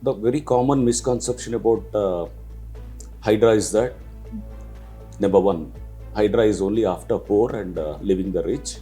The very common misconception about HYDRAA is that, number one, HYDRAA is only after poor and living the rich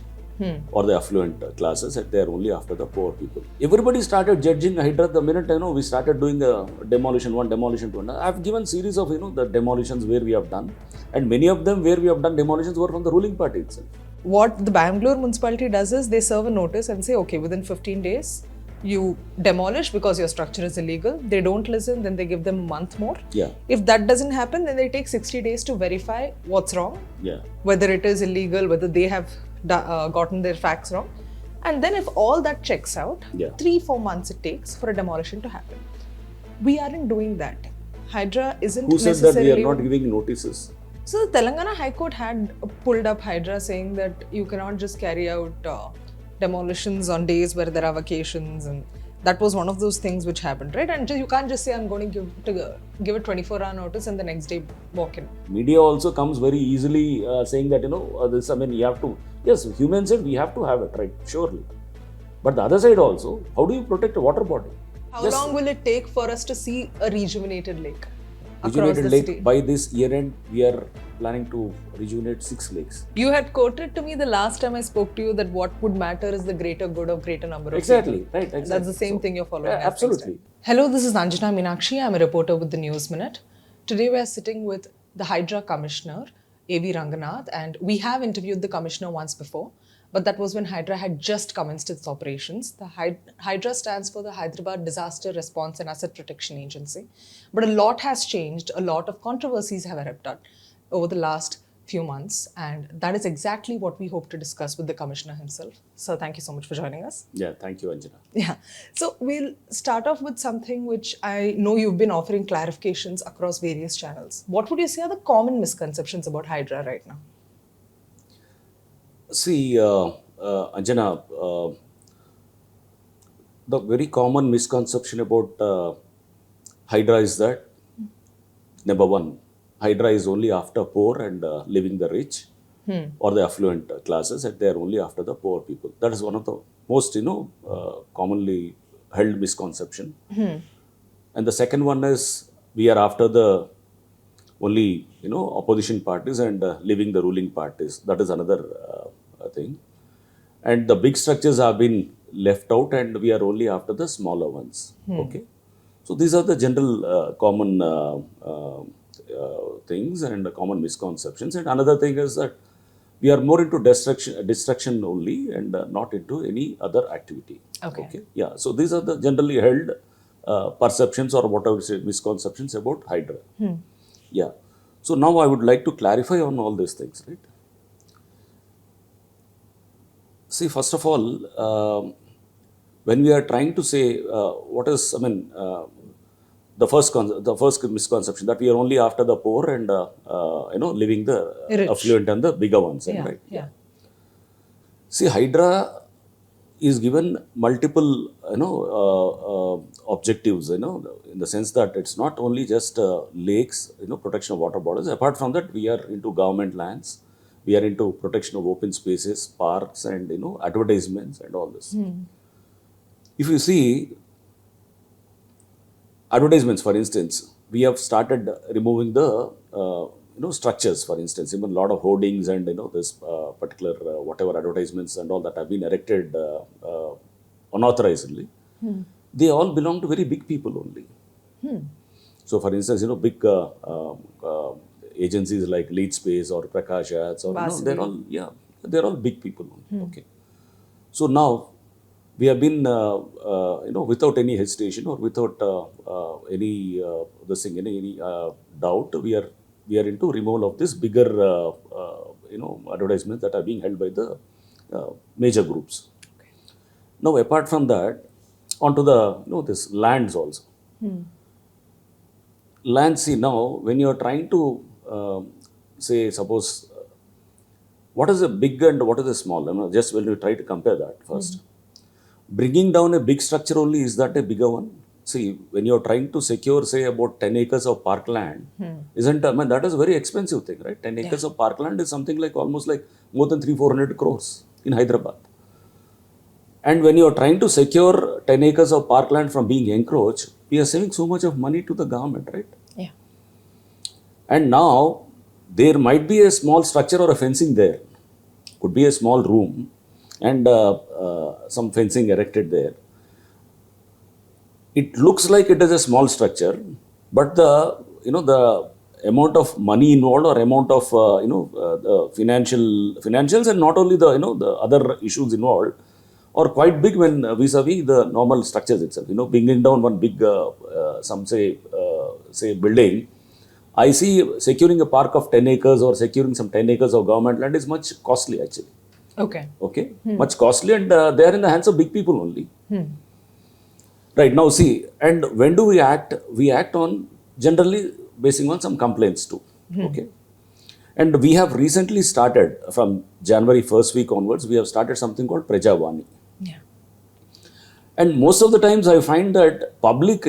or the affluent classes, and they are only after the poor people. Everybody started judging HYDRAA the minute we started doing demolition one, demolition two. I've given series of the demolitions where we have done, and many of them where we have done demolitions were from the ruling party itself. What the Bangalore municipality does is they serve a notice and say, okay, within 15 days, you demolish because your structure is illegal. They don't listen, then they give them a month more. Yeah. If that doesn't happen, then they take 60 days to verify what's wrong. Yeah. Whether it is illegal, whether they have gotten their facts wrong. And then if all that checks out, 3-4 months it takes for a demolition to happen. We aren't doing that. HYDRAA isn't Who said necessarily... that we are not giving notices? So the Telangana High Court had pulled up HYDRAA saying that you cannot just carry out demolitions on days where there are vacations, and that was one of those things which happened, right? And you can't just say I'm going to give a 24-hour notice and the next day walk in. Media also comes very easily saying that this. I mean, you have to. Yes, human said we have to have it, right? Surely, but the other side also, how do you protect a water body? How long will it take for us to see a rejuvenated lake? Rejuvenated lake, by this year end, we are planning to rejuvenate 6 lakes. You had quoted to me the last time I spoke to you that what would matter is the greater good of greater number of Exactly, people. right, exactly. That's the same thing you're following. Yeah, absolutely. Hello, this is Anjana Meenakshi. I'm a reporter with the News Minute. Today we are sitting with the HYDRAA Commissioner AV Ranganath, and we have interviewed the Commissioner once before, but that was when HYDRAA had just commenced its operations. The HYDRAA stands for the Hyderabad Disaster Response and Asset Protection Agency. But a lot has changed, a lot of controversies have erupted over the last few months, and that is exactly what we hope to discuss with the Commissioner himself. So thank you so much for joining us. Yeah, thank you, Anjana. Yeah, so we'll start off with something which I know you've been offering clarifications across various channels. What would you say are the common misconceptions about HYDRAA right now? See, Anjana, the very common misconception about HYDRAA is that, number one, HYDRAA is only after poor and living the rich or the affluent classes, and they are only after the poor people. That is one of the most, commonly held misconception. And the second one is we are after the only, opposition parties and leaving the ruling parties. That is another thing. And the big structures have been left out, and we are only after the smaller ones. Okay. So these are the general common things and common misconceptions. And another thing is that we are more into destruction only and not into any other activity. Okay. Yeah. So these are the generally held perceptions or whatever say misconceptions about HYDRAA. Yeah. So now I would like to clarify on all these things, right? See, first of all, when we are trying to say what is, the first misconception that we are only after the poor and leaving the rich, affluent and the bigger ones, right? Yeah. See, HYDRAA is given multiple objectives, in the sense that it's not only just lakes, protection of water bodies. Apart from that, we are into government lands, we are into protection of open spaces, parks, and advertisements and all this. If you see advertisements, for instance, we have started removing the structures, for instance, even a lot of hoardings and this particular whatever advertisements and all that have been erected unauthorizedly. They all belong to very big people only. So, for instance, big agencies like Lead Space or Prakash Ads, or they're all big people only. Okay. So now we have been without any hesitation or without any doubt, we are into removal of this bigger advertisements that are being held by the major groups. Okay. Now, apart from that, onto the this lands also. Land, see, now when you are trying to say, suppose what is a big and what is a small, just when you try to compare that first. Bringing down a big structure only, is that a bigger one? See, when you're trying to secure, say, about 10 acres of parkland, that is a very expensive thing, right? 10 acres of parkland is something like almost like more than 300-400 crores in Hyderabad. And when you're trying to secure 10 acres of parkland from being encroached, we are saving so much of money to the government, right? Yeah. And now there might be a small structure or a fencing there. Could be a small room and some fencing erected there. It looks like it is a small structure, but the amount of money involved or amount of the financials and not only the the other issues involved are quite big when vis-a-vis the normal structures itself. Bringing down one big some say building, I see securing a park of 10 acres or securing some 10 acres of government land is much costly actually. Okay, much costly, and they are in the hands of big people only. Right, now see, and when do we act? We act on generally basing on some complaints too. Okay, and we have recently started from January first week onwards. We have started something called Prajavani. Yeah. And most of the times I find that public,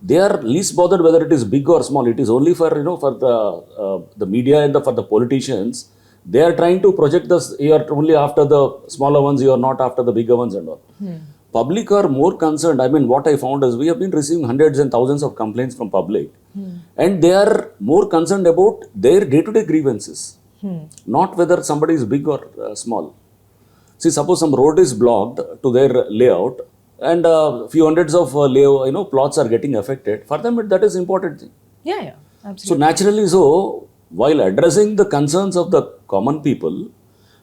they are least bothered whether it is big or small. It is only for for the media and for the politicians. They are trying to project this. You are only after the smaller ones. You are not after the bigger ones and all. Public are more concerned. I mean, what I found is we have been receiving hundreds and thousands of complaints from public, and they are more concerned about their day-to-day grievances, not whether somebody is big or small. See, suppose some road is blocked to their layout, and few hundreds of plots are getting affected. For them, that is important thing. Yeah, absolutely. So naturally, while addressing the concerns of the common people,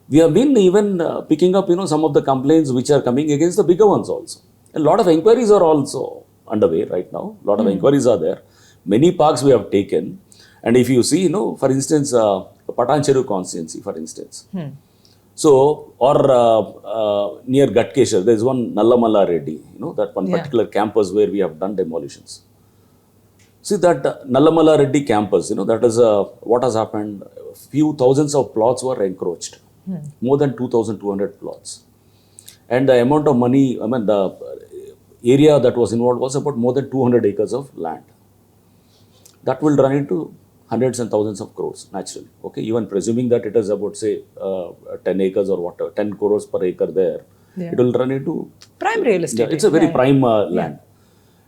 we have been even picking up some of the complaints which are coming against the bigger ones also. A lot of inquiries are also underway right now. A lot of inquiries are there. Many parks we have taken, and if you see, for instance, Patancheru constituency, for instance. So, or near Gatkeshwar, there is one Nallamala Reddy, that one particular campus where we have done demolitions. See that Nallamala Reddy campus, that is what has happened. Few thousands of plots were encroached, more than 2,200 plots. And the amount of money, I mean, the area that was involved was about more than 200 acres of land. That will run into hundreds and thousands of crores, naturally. Okay, even presuming that it is about, say, 10 acres or whatever, 10 crores per acre there, it will run into prime real estate. It's a very prime land.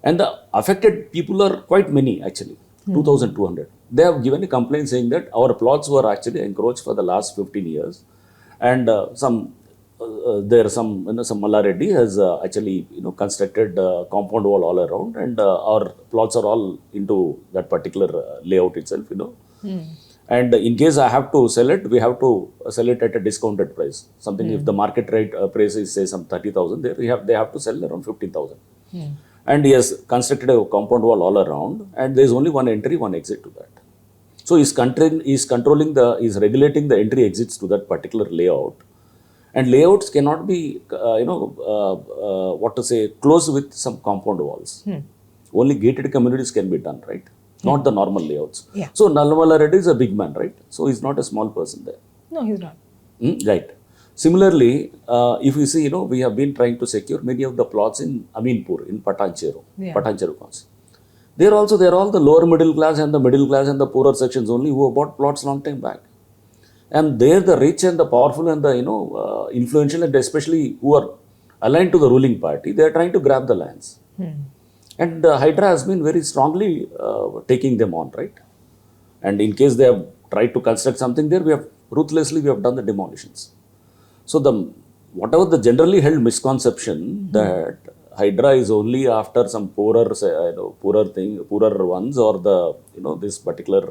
And the affected people are quite many, actually, 2,200. They have given a complaint saying that our plots were actually encroached for the last 15 years. And some Malla Reddy has actually, constructed compound wall all around, and our plots are all into that particular layout itself, And in case I have to sell it, we have to sell it at a discounted price. Something if the market rate price is say some 30,000, they have to sell around 15,000. And he has constructed a compound wall all around, and there is only one entry, one exit to that. So he's regulating the entry exits to that particular layout. And layouts cannot be, closed with some compound walls. Only gated communities can be done, right? Not the normal layouts. Yeah. So Nallamala Reddy is a big man, right? So he's not a small person there. No, he's not. Right. Similarly, if you see, we have been trying to secure many of the plots in Aminpur, in Patancheru constituency. There also, they are all the lower middle class and the middle class and the poorer sections only who bought plots long time back. And there the rich and the powerful and the, influential and especially who are aligned to the ruling party, they are trying to grab the lands. And HYDRAA has been very strongly taking them on, right? And in case they have tried to construct something there, we have done the demolitions. So whatever the generally held misconception that HYDRAA is only after some poorer ones, or the this particular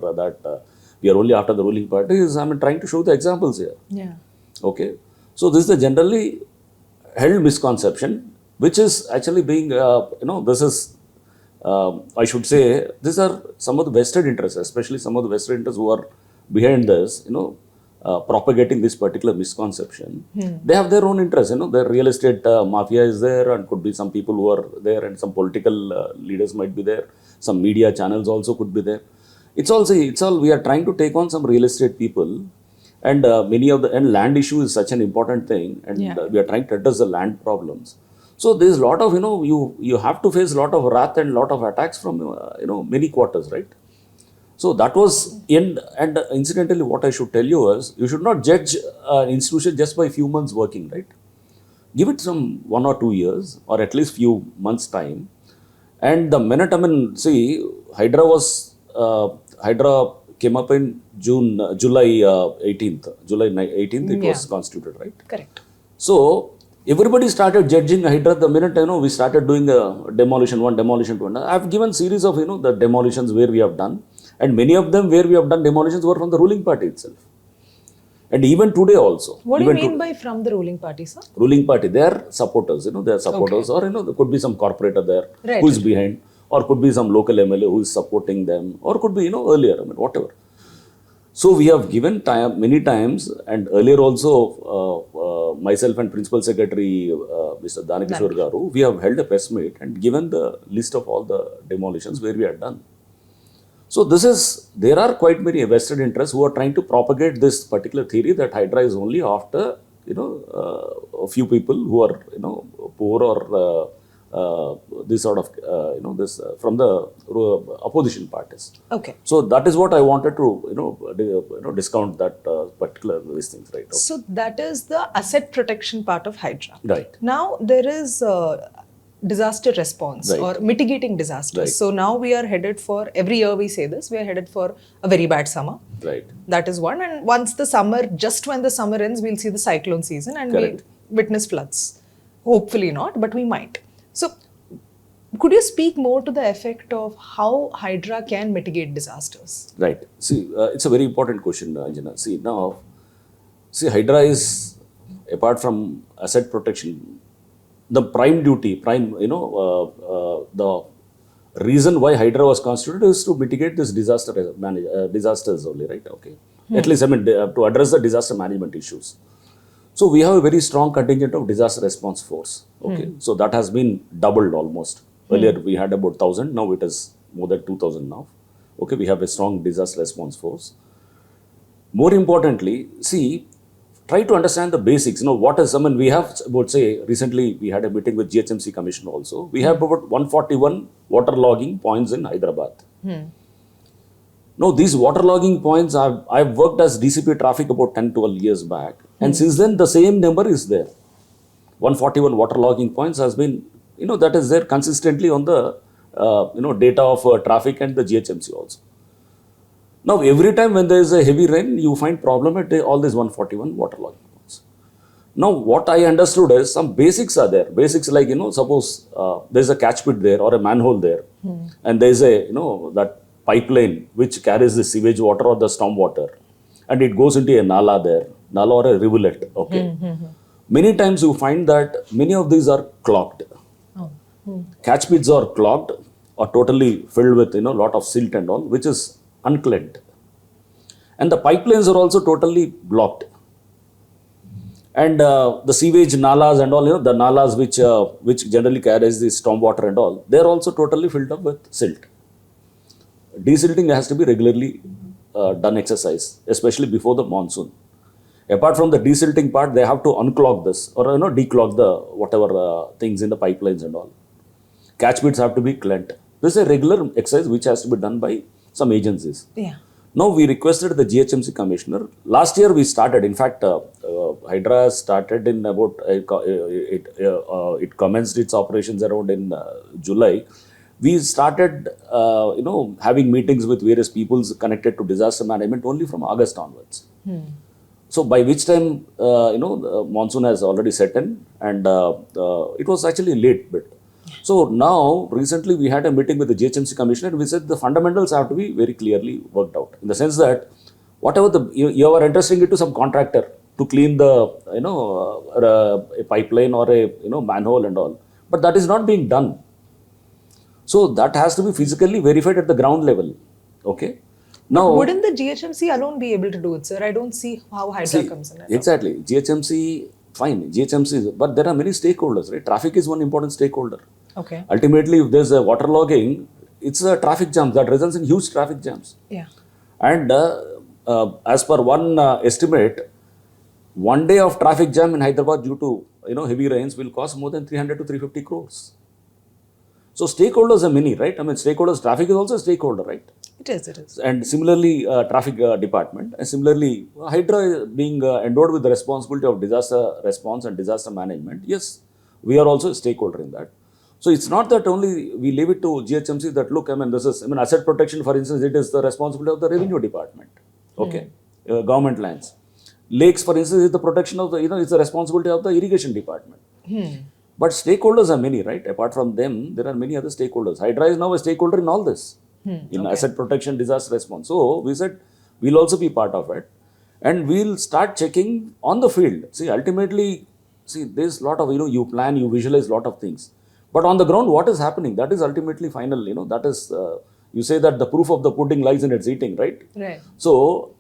we are only after the ruling party is trying to show the examples here. Yeah. Okay. So this is the generally held misconception, which is actually being this is I should say these are some of the vested interests, especially some of the vested interests who are behind this, propagating this particular misconception. They have their own interests, their real estate mafia is there, and could be some people who are there, and some political leaders might be there, some media channels also could be there. It's all we are trying to take on some real estate people, and many of and land issue is such an important thing, and we are trying to address the land problems. So there's a lot of, you have to face a lot of wrath and a lot of attacks from, many quarters, right? So that was and incidentally, what I should tell you is, you should not judge an institution just by few months working, right? Give it some 1 or 2 years, or at least few months time, And the minute, I mean, see, Hydra came up in July 18th. July 18th it was constituted, right? Correct. So everybody started judging Hydra the minute, we started doing a demolition 1, demolition 2. And I've given series of, the demolitions where we have done. And many of them where we have done demolitions were from the ruling party itself. And even today also. What do you mean by from the ruling party, sir? Ruling party, they are supporters, they are supporters, or there could be some corporator there who is behind, or could be some local MLA who is supporting them, or could be, earlier, I mean, whatever. So we have given time many times, and earlier also, myself and Principal Secretary Mr. Danakishwar Garu, we have held a press meet and given the list of all the demolitions where we had done. So there are quite many vested interests who are trying to propagate this particular theory that Hydra is only after, a few people who are, poor or this sort of, from the opposition parties. Okay. So that is what I wanted to, discount that particular these things, right? Okay. So that is the asset protection part of Hydra. Right. Now there is disaster response or mitigating disasters. Right. So now we are headed for, every year we say this, we are headed for a very bad summer. Right. That is one. And once the summer, just when the summer ends, we'll see the cyclone season and Correct. we witness floods. Hopefully not, but we might. So could you speak more to the effect of how Hydra can mitigate disasters? Right. See, it's a very important question, Anjana. See, Hydra is, apart from asset protection, the prime duty, the reason why Hydra was constituted is to mitigate this disasters only, right? Okay. At least, I mean, to address the disaster management issues. So we have a very strong contingent of disaster response force. Okay. So that has been doubled almost. Earlier we had about 1,000, now it is more than 2,000 now. Okay, we have a strong disaster response force. More importantly, see, try to understand the basics. What is, I mean, we have about, say, recently we had a meeting with GHMC Commissioner also. We have about 141 water logging points in Hyderabad. Now, these water logging points, I've worked as DCP traffic about 10-12 years back. And since then, the same number is there. 141 water logging points has been, that is there consistently on the, data of traffic and the GHMC also. Now, every time when there is a heavy rain, you find problem at all these 141 water logging points. Now, what I understood is some basics are there. Basics like, suppose there's a catch pit there or a manhole there, and there's a, that pipeline which carries the sewage water or the storm water, and it goes into a nala there, nala or a rivulet. Okay. Many times you find that many of these are clogged. Catch pits are clogged or totally filled with, lot of silt and all, which is uncleansed. And the pipelines are also totally blocked. And the sewage nalas and all, the nalas which generally carries the storm water and all, they are also totally filled up with silt. Desilting has to be regularly done exercise, especially before the monsoon. Apart from the desilting part, they have to unclog this or declog the whatever things in the pipelines and all. Catch pits have to be cleaned. This is a regular exercise which has to be done by some agencies. Yeah. Now we requested the GHMC Commissioner. Last year we started. In fact, Hydra started in about it commenced its operations around in July. We started, having meetings with various peoples connected to disaster management only from August onwards. So by which time, the monsoon has already set in, and it was actually late bit. So now, recently we had a meeting with the GHMC Commissioner, and we said the fundamentals have to be very clearly worked out. In the sense that, whatever you are entrusting it to some contractor to clean the, a pipeline or a, manhole and all, but that is not being done. So that has to be physically verified at the ground level. Okay. Now, wouldn't the GHMC alone be able to do it, sir? I don't see how Hydra comes in. Exactly. GHMC, fine. GHMC, but there are many stakeholders, right? Traffic is one important stakeholder. Okay. Ultimately, if there's a water logging, it's a traffic jam that results in huge traffic jams. Yeah. And as per one estimate, 1 day of traffic jam in Hyderabad due to heavy rains will cost more than 300 to 350 crores. So stakeholders are many, right? I mean, stakeholders, traffic is also a stakeholder, right? It is. And similarly, traffic department, and similarly, Hydra being endowed with the responsibility of disaster response and disaster management. Yes, we are also a stakeholder in that. So it's not that only we leave it to GHMC that look, I mean, this is, I mean, asset protection, for instance, it is the responsibility of the revenue department. Okay. Government lands. Lakes, for instance, is the protection of the, it's the responsibility of the irrigation department. But stakeholders are many, right? Apart from them, there are many other stakeholders. HYDRAA is now a stakeholder in all this, in asset protection, disaster response. So we said we'll also be part of it, and we'll start checking on the field. See, ultimately, there's a lot of, you plan, you visualize a lot of things. But on the ground, what is happening? That is ultimately final, that is, you say that the proof of the pudding lies in its eating, right? Right. So,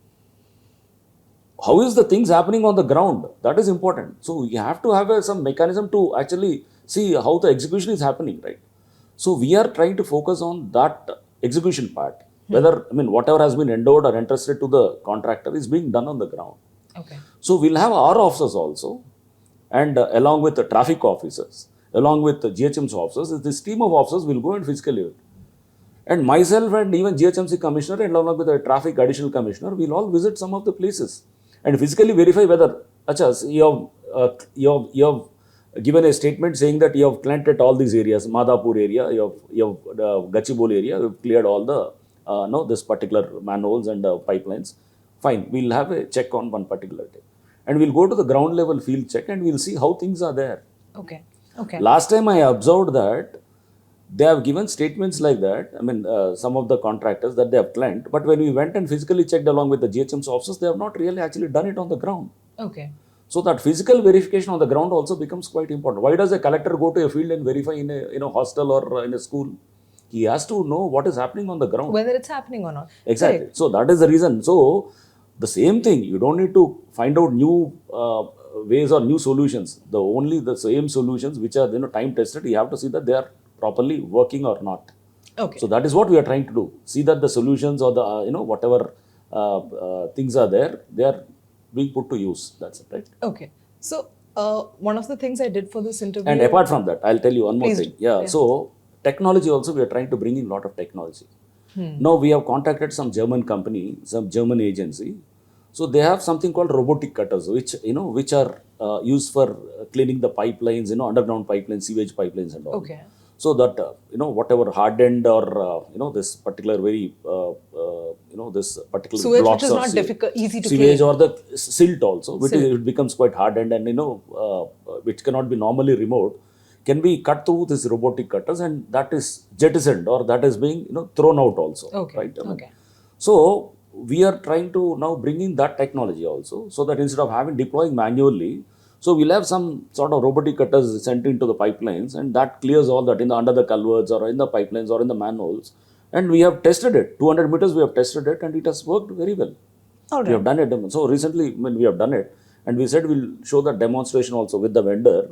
how is the things happening on the ground? That is important. So, we have to have some mechanism to actually see how the execution is happening, right? So, we are trying to focus on that execution part. Whether, I mean, whatever has been endowed or entrusted to the contractor is being done on the ground. Okay. So, we'll have our officers also, and along with the traffic officers, along with the GHMC officers, this team of officers will go and physically. And myself and even GHMC commissioner and along with the traffic additional commissioner, we'll all visit some of the places and physically verify whether, you have given a statement saying that you have planted all these areas, Madhapur area, you have Gachibowli area, you have cleared all the, this particular manholes and pipelines. Fine, we'll have a check on one particular day. And we'll go to the ground level field check and we'll see how things are there. Okay. Okay. Last time I observed that they have given statements like that. I mean, some of the contractors that they have planned, but when we went and physically checked along with the GHMC officers, they have not really actually done it on the ground. Okay. So that physical verification on the ground also becomes quite important. Why does a collector go to a field and verify in a hostel or in a school? He has to know what is happening on the ground. Whether it's happening or not. Exactly. Right. So that is the reason. So the same thing, you don't need to find out new ways or new solutions. The same solutions which are time tested, you have to see that they are properly working or not. Okay. So that is what we are trying to do. See that the solutions or the whatever things are there, they are being put to use. That's it, right? Okay. So one of the things I did for this interview. And apart from that, I'll tell you one more Please thing. do. Yeah. So technology also, we are trying to bring in a lot of technology. Now we have contacted some German company, some German agency. So they have something called robotic cutters, which are used for cleaning the pipelines, underground pipelines, sewage pipelines and all. Okay. So that, whatever hardened or, this particular this particular Sewage, blocks which is or not difficult, easy to sewage clean. or the silt also, which Silt. it becomes quite hardened and, which cannot be normally removed, can be cut through these robotic cutters, and that is jettisoned or that is being, thrown out also. Okay. Right? Okay. So we are trying to now bring in that technology also, so that instead of deploying manually, so we'll have some sort of robotic cutters sent into the pipelines, and that clears all that under the culverts or in the pipelines or in the manholes. And we have tested it. 200 meters we have tested it, and it has worked very well. All right. We have done it. So recently, when we have done it, and we said we'll show the demonstration also with the vendor.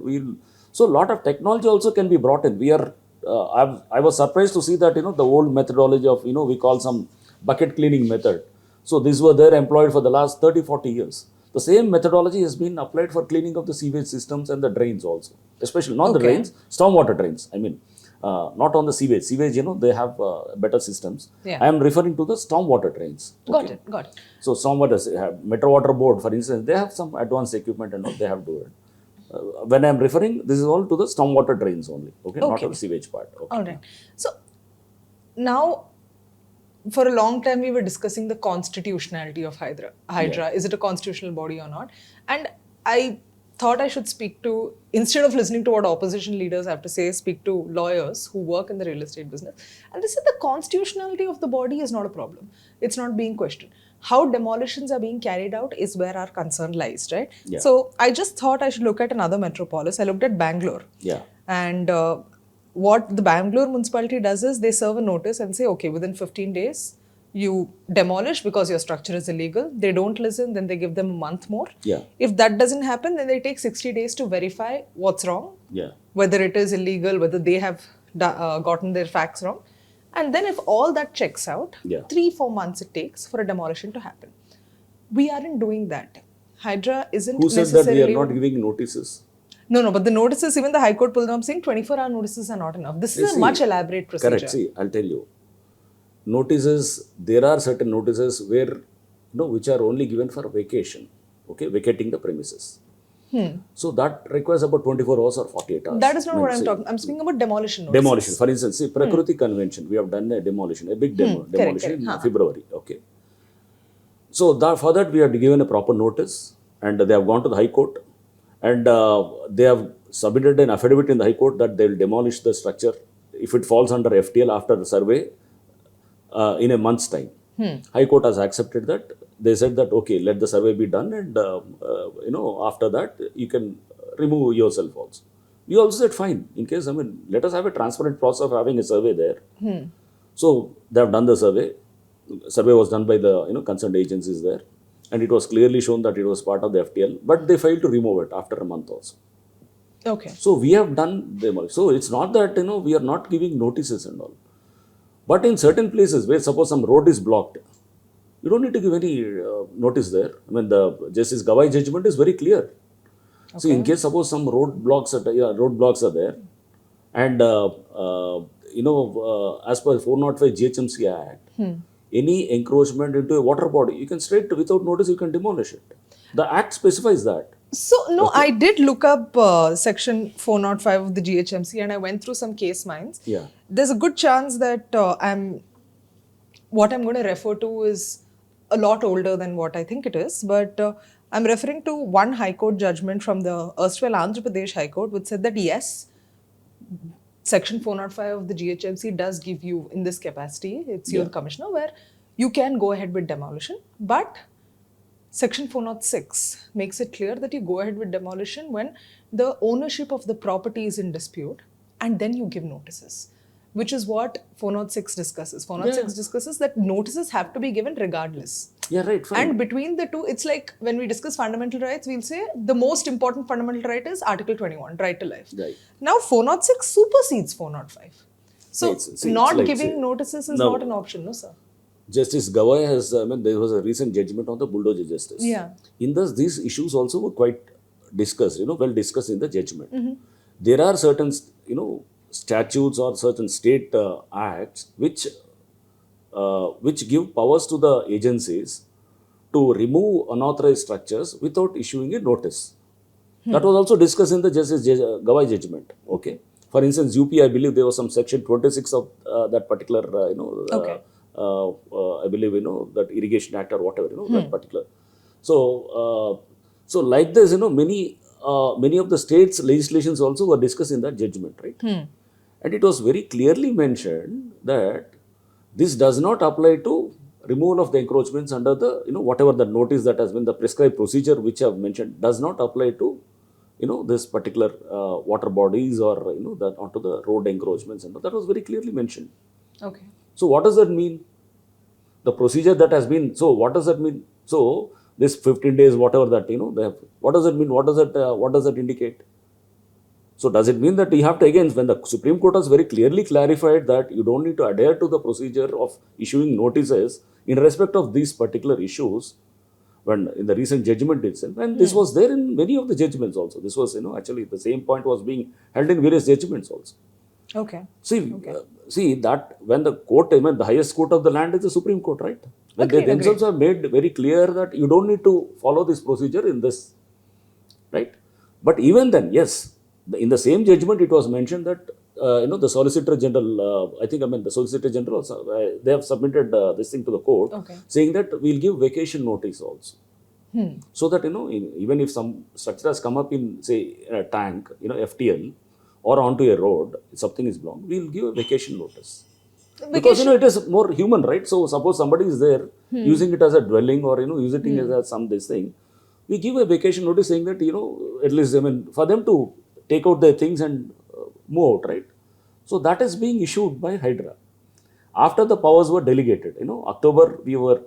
So a lot of technology also can be brought in. I was surprised to see that the old methodology of we call some bucket cleaning method. So these were there employed for the last 30-40 years. The same methodology has been applied for cleaning of the sewage systems and the drains also, especially not the drains, stormwater drains. I mean, not on the sewage. Sewage, they have better systems. Yeah. I am referring to the stormwater drains. Okay. Got it. So stormwater, Metro Water Board, for instance, they have some advanced equipment and all they have to do it. When I am referring, this is all to the stormwater drains only, not to the sewage part. Okay. All right. So now, for a long time, we were discussing the constitutionality of HYDRAA. Is it a constitutional body or not? And I thought I should speak to, instead of listening to what opposition leaders have to say, speak to lawyers who work in the real estate business. And they said the constitutionality of the body is not a problem. It's not being questioned. How demolitions are being carried out is where our concern lies, right? Yeah. So I just thought I should look at another metropolis. I looked at Bangalore. Yeah. And what the Bangalore municipality does is they serve a notice and say, okay, within 15 days, you demolish because your structure is illegal. They don't listen, then they give them a month more. Yeah. If that doesn't happen, then they take 60 days to verify what's wrong, whether it is illegal, whether they have gotten their facts wrong. And then if all that checks out, 3-4 months it takes for a demolition to happen. We aren't doing that. HYDRAA isn't Who said necessarily... that we are not giving notices? No, but the notices, even the High Court pulled them up saying 24-hour notices are not enough. This is a much elaborate procedure. Correct. See, I'll tell you. Notices, there are certain notices where, which are only given for vacation, vacating the premises. So that requires about 24 hours or 48 hours. That is not I mean, what I'm see, talking. I'm speaking about demolition notices. demolition. For instance, see, Prakriti Convention, we have done a demolition, a big demolition correct. in February. Okay. So for that, we have given a proper notice, and they have gone to the High Court, and they have submitted an affidavit in the High Court that they will demolish the structure if it falls under FTL after the survey in a month's time. High Court has accepted that. They said that, okay, let the survey be done, and after that you can remove yourself also. We also said fine. In case, let us have a transparent process of having a survey there. So they have done the survey. Survey was done by the concerned agencies there, and it was clearly shown that it was part of the FTL, but they failed to remove it after a month also. Okay. So we have done demolition. So it's not that we are not giving notices and all. But in certain places where suppose some road is blocked, you don't need to give any notice there. The Justice Gawai judgment is very clear. Okay. So in case suppose some roadblocks are there, and as per 405 GHMC Act, any encroachment into a water body, you can straight without notice you can demolish it. The Act specifies that. So, no, I did look up section 405 of the GHMC and I went through some case minds. Yeah. There's a good chance that what I'm going to refer to is a lot older than what I think it is. But I'm referring to one High Court judgment from the erstwhile Andhra Pradesh High Court, which said that yes, section 405 of the GHMC does give you in this capacity, it's your commissioner, where you can go ahead with demolition. But Section 406 makes it clear that you go ahead with demolition when the ownership of the property is in dispute, and then you give notices, which is what 406 discusses. 406 discusses that notices have to be given regardless. Yeah, right. Fine. And between the two, it's like when we discuss fundamental rights, we'll say the most important fundamental right is Article 21, right to life. Right. Now 406 supersedes 405. So not like, giving notices is not an option, no sir. Justice Gawai has, there was a recent judgment on the bulldozer justice. Yeah. In this, these issues also were quite discussed, well discussed in the judgment. There are certain, statutes or certain state acts which give powers to the agencies to remove unauthorized structures without issuing a notice. That was also discussed in the Justice Gawai judgment. Okay. For instance, UP, I believe there was some section 26 of that particular, I believe, that irrigation act or whatever, that particular. So, like this, many of the states' legislations also were discussed in that judgment, right? And it was very clearly mentioned that this does not apply to removal of the encroachments under the, whatever the notice that has been the prescribed procedure which I have mentioned does not apply to, this particular water bodies or, that onto the road encroachments, and that was very clearly mentioned. Okay. So what does that mean? The procedure that has been, so what does that mean? So this 15 days, whatever that, they have, what does that mean? What does that indicate? So does it mean that you have to, again, when the Supreme Court has very clearly clarified that you don't need to adhere to the procedure of issuing notices in respect of these particular issues, when in the recent judgment itself, and this was there in many of the judgments also. This was, actually the same point was being held in various judgments also. Okay. See that when the court, the highest court of the land is the Supreme Court, right? When they themselves have made very clear that you don't need to follow this procedure in this, right? But even then, yes, in the same judgment, it was mentioned that the Solicitor General, the Solicitor General also, they have submitted this thing to the court, saying that we'll give vacation notice also. So that, even if some structure has come up in, say, a tank, FTL, or onto a road, something is blocked, we'll give a vacation notice. Because, it is more human, right? So, suppose somebody is there using it as a dwelling or, using it as this thing, we give a vacation notice saying that, at least, for them to take out their things and move out, right? So, that is being issued by HYDRAA. After the powers were delegated, October, we were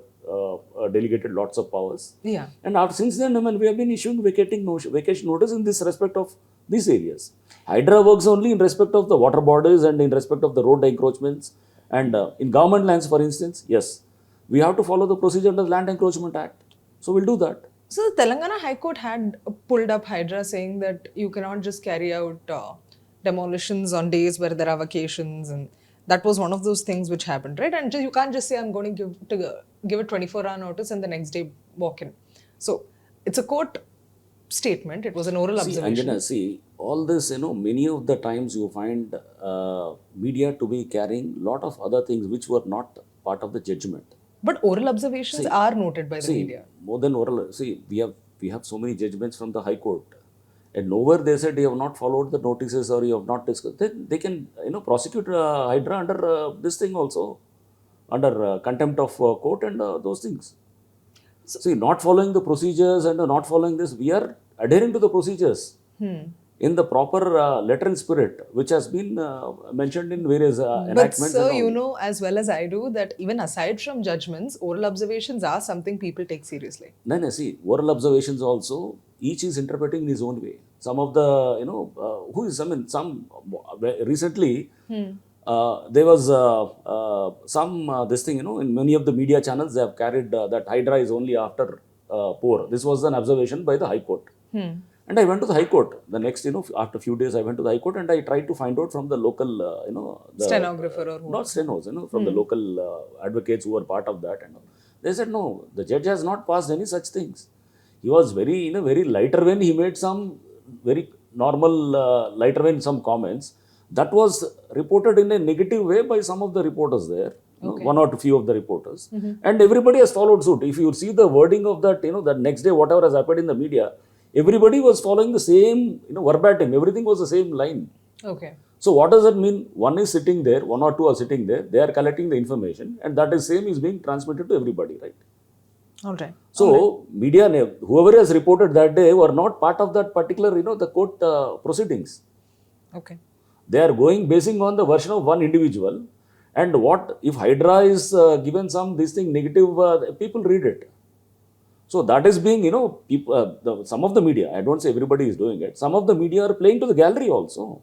delegated lots of powers. Yeah. And since then, we have been issuing vacation notice in this respect of these areas. HYDRAA works only in respect of the water bodies and in respect of the road encroachments. And in government lands, for instance, yes, we have to follow the procedure under the Land Encroachment Act. So we'll do that. So the Telangana High Court had pulled up HYDRAA saying that you cannot just carry out demolitions on days where there are vacations, and that was one of those things which happened, right? And you can't just say I'm going to give a 24-hour notice and the next day walk in. So it's a court statement. It was an oral See, observation. Anjana, see, all this, many of the times you find media to be carrying lot of other things which were not part of the judgment. But oral observations See, are noted by the See, media. more than oral, see, we have so many judgments from the High Court, and nowhere they said you have not followed the notices or you have not discussed. Then they can, prosecute HYDRAA under this thing also, under contempt of court and those things. See, not following the procedures and not following this, we are adhering to the procedures in the proper letter and spirit, which has been mentioned in various But enactments. sir, and all. you know as well as I do that even aside from judgments, oral observations are something people take seriously. No, see, oral observations also, each is interpreting in his own way. Some of the, recently, there was this thing, in many of the media channels, they have carried that HYDRAA is only after pour. This was an observation by the High Court. And I went to the High Court. The next, after a few days, I went to the High Court and I tried to find out from the local, the Stenographer or who? not stenos, from the local advocates who were part of that. And all. They said, no, the judge has not passed any such things. He was very, in a very lighter vein, he made some very normal lighter vein, some comments. That was reported in a negative way by some of the reporters there. One or few of the reporters. And everybody has followed suit. If you see the wording of that, that next day, whatever has happened in the media, everybody was following the same, verbatim. Everything was the same line. Okay. So what does that mean? One is sitting there, one or two are sitting there. They are collecting the information, and that is same is being transmitted to everybody, right? All right. So media, whoever has reported that day, were not part of that particular, the court proceedings. Okay. They are basing on the version of one individual, and what if HYDRAA is given some this thing negative, people read it. So that is being, people, some of the media, I don't say everybody is doing it, some of the media are playing to the gallery also.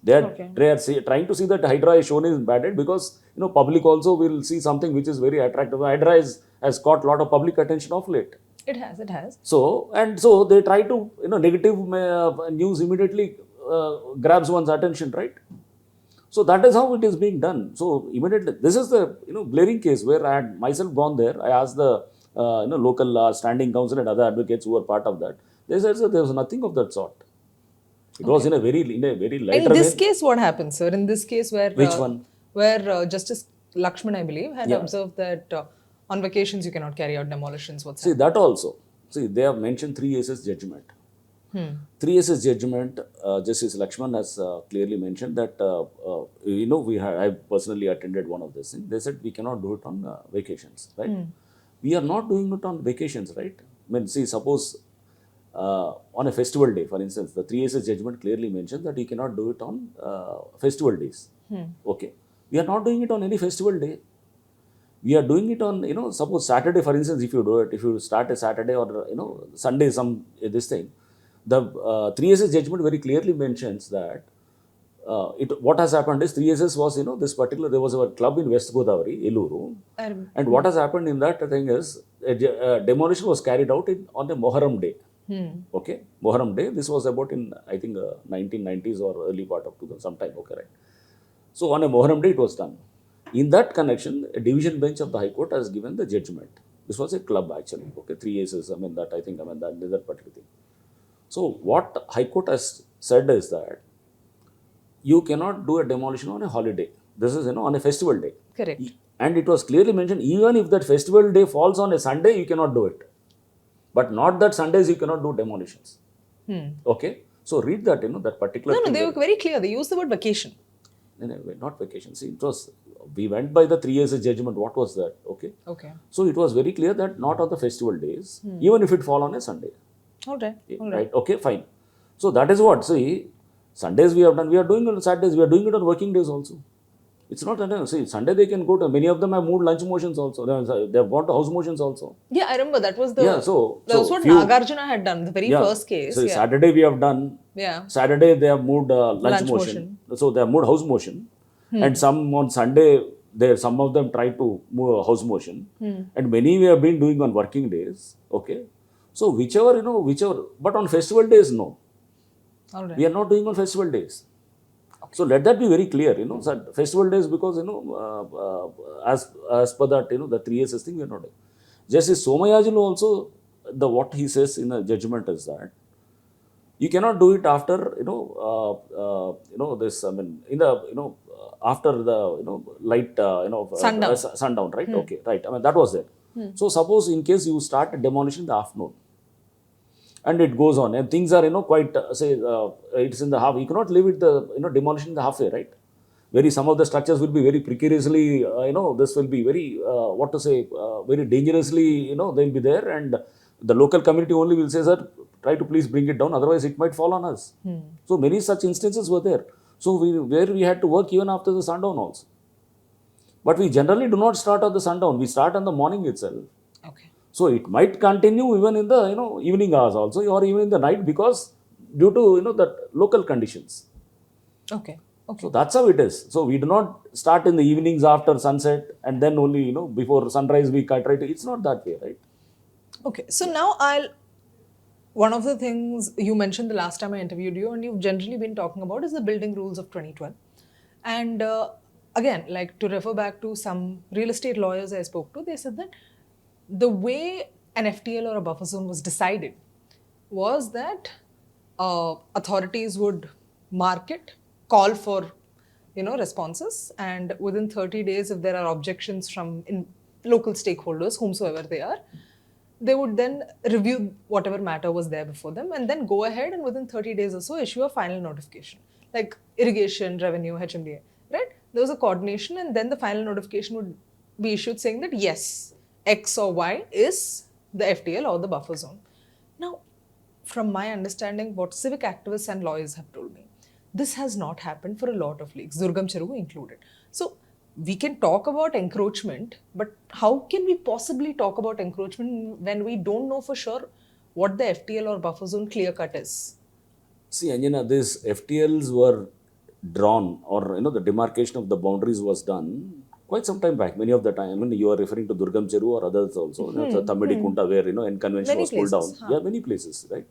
They are trying to see that HYDRAA is shown is bad because, public also will see something which is very attractive. HYDRAA has got a lot of public attention of late. It has, it has. So they try to, negative news immediately grabs one's attention, right? So that is how it is being done. So immediately, this is the, glaring case where I had myself gone there. I asked the, local standing council and other advocates who were part of that. They said, there was nothing of that sort. It was in a very lighter In this way. case, what happened, sir? In this case where... Which one? Where Justice Lakshman, I believe, had observed that on vacations you cannot carry out demolitions. What's See, that also. See, they have mentioned 3S's judgment. 3S's judgment, Justice Lakshman has clearly mentioned that, I personally attended one of these things. They said we cannot do it on vacations, right? We are not doing it on vacations, right? I mean, see, suppose on a festival day, for instance, the 3S's judgment clearly mentions that you cannot do it on festival days. Okay. We are not doing it on any festival day. We are doing it on, suppose Saturday, for instance, if you do it, if you start a Saturday or, Sunday, this thing, the 3S's judgment very clearly mentions that what has happened is 3S's was, there was a club in West Godavari, Eluru, and what has happened in that thing is demolition was carried out on a Moharram day. Okay, Moharram day. This was about in, I think, 1990s or early part of 2000, sometime. Okay, right. So on a Moharram day, it was done. In that connection, a division bench of the High Court has given the judgment. This was a club actually. Okay, 3S's. That particular thing. So what High Court has said is that you cannot do a demolition on a holiday. This is, on a festival day. Correct. And it was clearly mentioned, even if that festival day falls on a Sunday, you cannot do it. But not that Sundays you cannot do demolitions. Okay. So read that, that particular. No, they were very clear. They used the word vacation. No, not vacation. See, it was, we went by the 3S's judgment. What was that? Okay. Okay. So it was very clear that not on the festival days, even if it fall on a Sunday. All right. Right. Okay, fine. So that is what, see, Sundays we have done, we are doing it on Saturdays, we are doing it on working days also. It's not, see, Sunday they can go to, many of them have moved lunch motions also, they have gone to house motions also. Yeah, I remember that was the, that was what Nagarjuna had done, the very first case. So Saturday we have done, Saturday they have moved lunch motion. So they have moved house motion. And some on Sunday, some of them try to move a house motion. And many we have been doing on working days. Okay. So whichever, but on festival days, no. All right. We are not doing on festival days. Okay. So let that be very clear, festival days because, as per that, the 3S's thing we are not doing. Justice Somayajulu also, what he says in the judgment is that You cannot do it after, this, I mean, in the, after the, light, Sundown. sundown, right? Okay, right. I mean, that was there. So suppose in case you start demolition in the afternoon, and it goes on, and things are, quite, it's in the half, you cannot leave it the, demolition in the halfway, right? Very, some of the structures will be very precariously, this will be very, very dangerously, they'll be there, and the local community only will say, sir, try to please bring it down, otherwise it might fall on us. So many such instances were there. So where we had to work even after the sundown also. But we generally do not start at the sundown, we start in the morning itself. Okay. So it might continue even in the, evening hours also, or even in the night, because due to, that local conditions. Okay. Okay. So that's how it is. So we do not start in the evenings after sunset and then only, before sunrise we try to, it's not that way, right? Okay. So now one of the things you mentioned the last time I interviewed you, and you've generally been talking about, is the building rules of 2012. And again, like to refer back to some real estate lawyers I spoke to, they said that the way an FTL or a buffer zone was decided was that authorities would mark it, call for responses, and within 30 days, if there are objections from local stakeholders, whomsoever they are, they would then review whatever matter was there before them and then go ahead and within 30 days or so issue a final notification, like irrigation, revenue, HMDA, right? There was a coordination, and then the final notification would be issued saying that yes, X or Y is the FTL or the buffer zone. Now, from my understanding, what civic activists and lawyers have told me, this has not happened for a lot of leagues, Durgam Cheruvu included. So we can talk about encroachment, but how can we possibly talk about encroachment when we don't know for sure what the FTL or buffer zone clear cut is? See, Anjana, these FTLs were drawn, or the demarcation of the boundaries was done quite some time back. Many of the time, I mean, you are referring to Durgam Cheru or others also, Tamidi Kunta, where in convention Many was pulled places, down. Yeah, many places, right?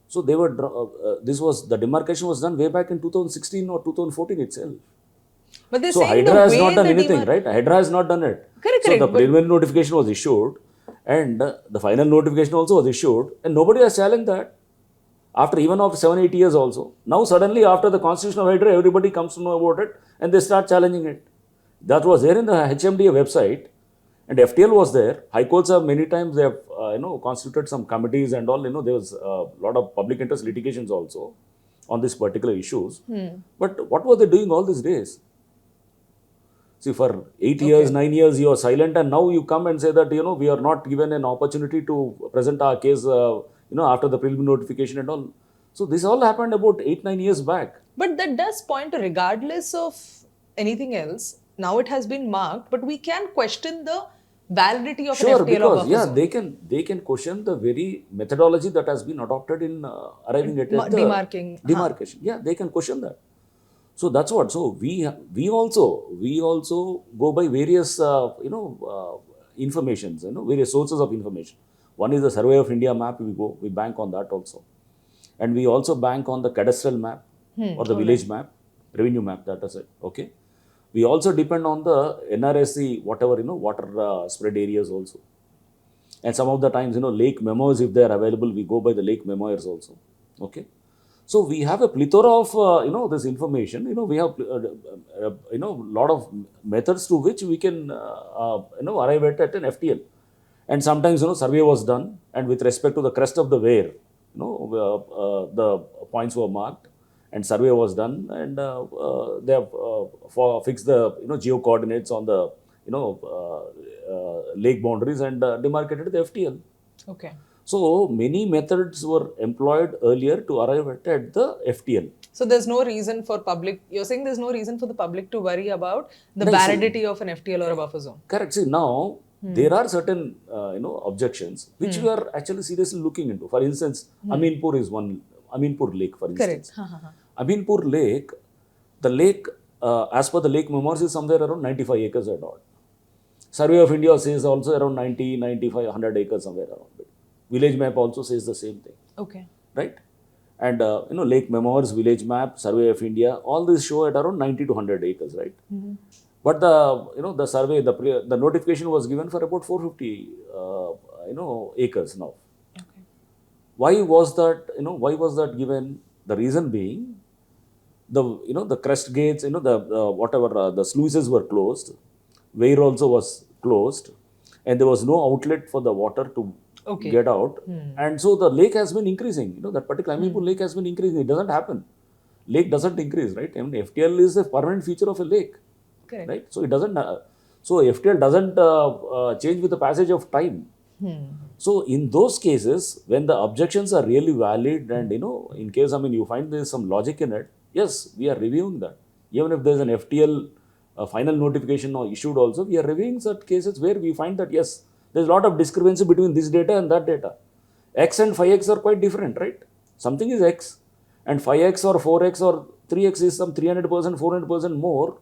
So they were, the demarcation was done way back in 2016 or 2014 itself. But they're So saying HYDRAA the has way not done the anything, right? HYDRAA has not done it. Correct, So the correct, but- preliminary notification was issued, and the final notification also was issued, and nobody has challenged that. After 7-8 years also. Now suddenly after the constitution of HYDRAA, everybody comes to know about it and they start challenging it. That was there in the HMDA website, and FTL was there. High courts have many times, they have constituted some committees and all. There was a lot of public interest litigations also on these particular issues. But what were they doing all these days? See, for 8 years, 9 years, you are silent, and now you come and say that, we are not given an opportunity to present our case, after the preliminary notification and all. So this all happened about 8-9 years back. But that does point to, regardless of anything else, now it has been marked, but we can question the validity of Sure, an FTL or because buffer yeah, zone. they can question the very methodology that has been adopted in arriving at the demarcation. Yeah, they can question that. So that's what. So we also go by various informations, various sources of information. One is the Survey of India map. We bank on that also, and we also bank on the cadastral map or the village map, revenue map. That is it. Okay. We also depend on the NRSC, whatever, water spread areas also. And some of the times, lake memoirs, if they are available, we go by the lake memoirs also. Okay. So we have a plethora of, this information. We have, lot of methods through which we can, arrive at an FTL. And sometimes, survey was done, and with respect to the crest of the weir, the points were marked, and survey was done, and they have fixed the geo coordinates on the lake boundaries and demarcated the FTL. Okay. So many methods were employed earlier to arrive at the FTL. So there's no reason for you're saying there's no reason for the public to worry about the validity of an FTL or a buffer zone. Correct. See, now there are certain objections which we are actually seriously looking into. For instance, Aminpur is one. Aminpur Lake, for instance. Correct. Aminpur Lake, the lake, as per the lake memoirs, is somewhere around 95 acres at all. Survey of India says also around 90, 95, 100 acres somewhere around it. Village map also says the same thing. Okay. Right? And, lake memoirs, village map, Survey of India, all these show at around 90 to 100 acres, right? But the survey, the notification was given for about 450, acres now. Okay. Why was that, why was that given? The reason being, the crest gates, whatever, the sluices were closed, weir also was closed, and there was no outlet for the water to Okay. get out. And so the lake has been increasing, that particular Amipur lake has been increasing. It doesn't happen. Lake doesn't increase, right? I mean, FTL is a permanent feature of a lake, Correct. right? So it doesn't, so FTL doesn't change with the passage of time. So in those cases, when the objections are really valid and, in case, you find there's some logic in it, yes, we are reviewing that. Even if there's an FTL final notification or issued also, we are reviewing such cases where we find that, yes, there's a lot of discrepancy between this data and that data. X and 5x are quite different, right? Something is X and 5x or 4x or 3x is some 300%, 400% more.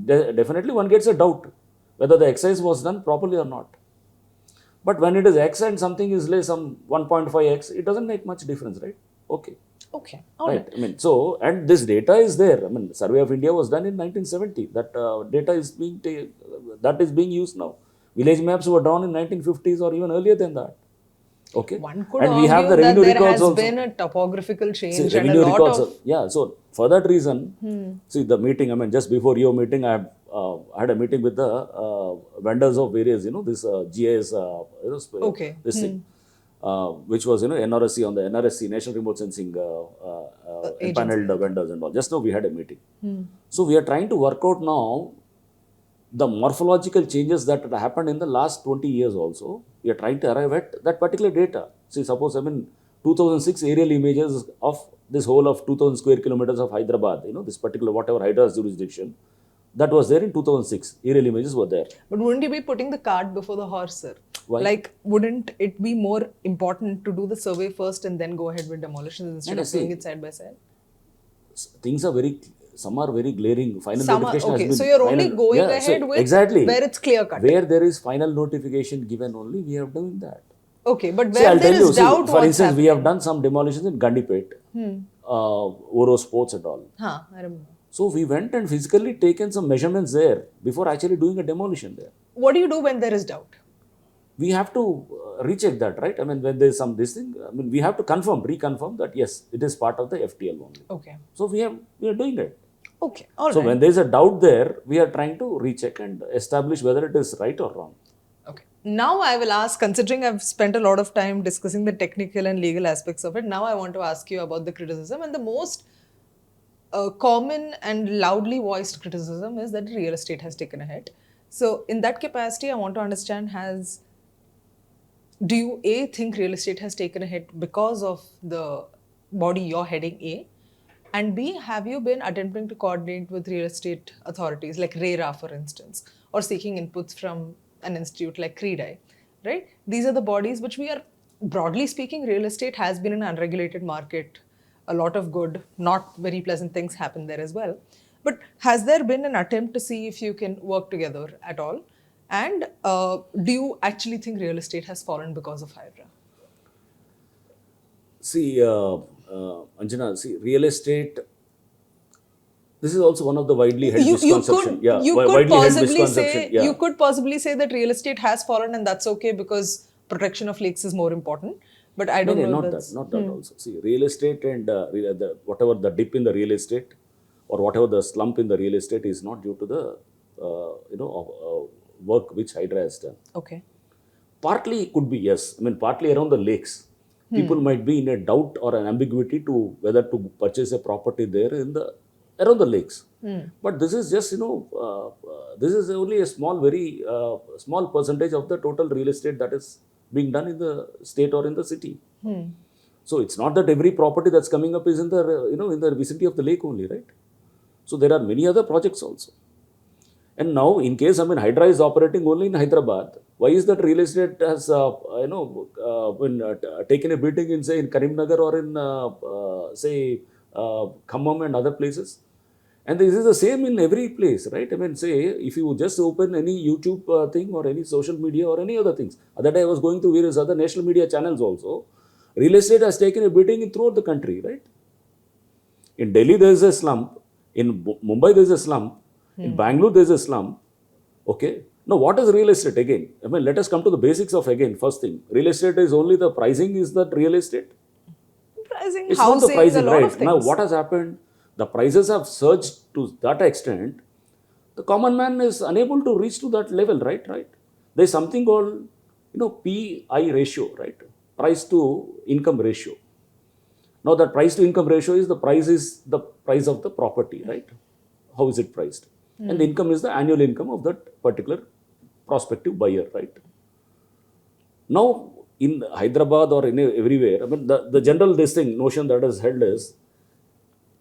Definitely one gets a doubt whether the exercise was done properly or not. But when it is X and something is less, some 1.5x, it doesn't make much difference, right? Okay. Okay. All Right. I mean, so, and this data is there. I mean, Survey of India was done in 1970. That data is being used now. Village maps were drawn in 1950s or even earlier than that. Okay. One could and argue we have the that revenue there records has also. been a topographical change See, and a revenue lot records of... yeah. So for that reason, see the meeting. I mean, just before your meeting, I had a meeting with the vendors of various, this GIS, Okay. this thing, which was, NRSC on the NRSC, National Remote Sensing empaneled vendors and all. Just now we had a meeting. So we are trying to work out now the morphological changes that had happened in the last 20 years also. We are trying to arrive at that particular data. See, suppose, 2006 aerial images of this whole of 2000 square kilometers of Hyderabad, this particular whatever HYDRAA's jurisdiction, that was there in 2006. Aerial images were there. But wouldn't you be putting the cart before the horse, sir? Why? Like, wouldn't it be more important to do the survey first and then go ahead with demolitions instead of doing it side by side? Things are some are very glaring. Final Some are, notification okay, has been... so you're only going so ahead with exactly where it's clear cut. Where there is final notification given only, we have done that. Okay, but See, where I'll there tell you, is doubt, for what's instance, we happening? have done some demolitions in Gandipet, Oro Sports and all. I remember. So we went and physically taken some measurements there before actually doing a demolition there. What do you do when there is doubt? We have to recheck that, right? I mean, when there is this thing, we have to reconfirm that yes, it is part of the FTL only. Okay. So we are doing it. Okay, all right. So when there is a doubt there, we are trying to recheck and establish whether it is right or wrong. Okay. Now I will ask, considering I've spent a lot of time discussing the technical and legal aspects of it, now I want to ask you about the criticism. And the most common and loudly voiced criticism is that real estate has taken a hit. So in that capacity, I want to understand, do you A, think real estate has taken a hit because of the body you're heading, A? And B, have you been attempting to coordinate with real estate authorities like RERA, for instance, or seeking inputs from an institute like CREDI, right? These are the bodies which we are, broadly speaking, real estate has been an unregulated market. A lot of good, not very pleasant things happen there as well. But has there been an attempt to see if you can work together at all? And do you actually think real estate has fallen because of HYDRAA? See, Anjana, real estate, this is also one of the widely held misconceptions. You could possibly say that real estate has fallen and that's okay because protection of lakes is more important. But I don't know. Not that also. See, real estate and whatever the dip in the real estate or whatever the slump in the real estate is not due to the work which HYDRAA has done. Okay. Partly it could be, yes. Partly around the lakes. People might be in a doubt or an ambiguity to whether to purchase a property there around the lakes. But this is just, this is only a very small percentage of the total real estate that is being done in the state or in the city. So it's not that every property that's coming up is in the, in the vicinity of the lake only, right? So there are many other projects also. And now, in case, HYDRAA is operating only in Hyderabad, why is that real estate has, taken a beating in, say, in Karimnagar or in, say, Khammam and other places? And this is the same in every place, right? Say, if you just open any YouTube thing or any social media or any other things. Other day I was going through various other national media channels also. Real estate has taken a beating throughout the country, right? In Delhi, there is a slump. In Mumbai, there is a slump. In Bangalore, there is a slump. Okay. Now, what is real estate again? Let us come to the basics of again. First thing, real estate is only the pricing is that real estate. pricing, It's not the housing, pricing, a lot right? of things. Now, what has happened? The prices have surged to that extent. The common man is unable to reach to that level, right? Right. There's something called, PI ratio, right? Price to income ratio. Now, that price to income ratio is the price of the property, right? How is it priced? And the income is the annual income of that particular prospective buyer, right? Now, in Hyderabad or in everywhere, I mean, the general notion that is held is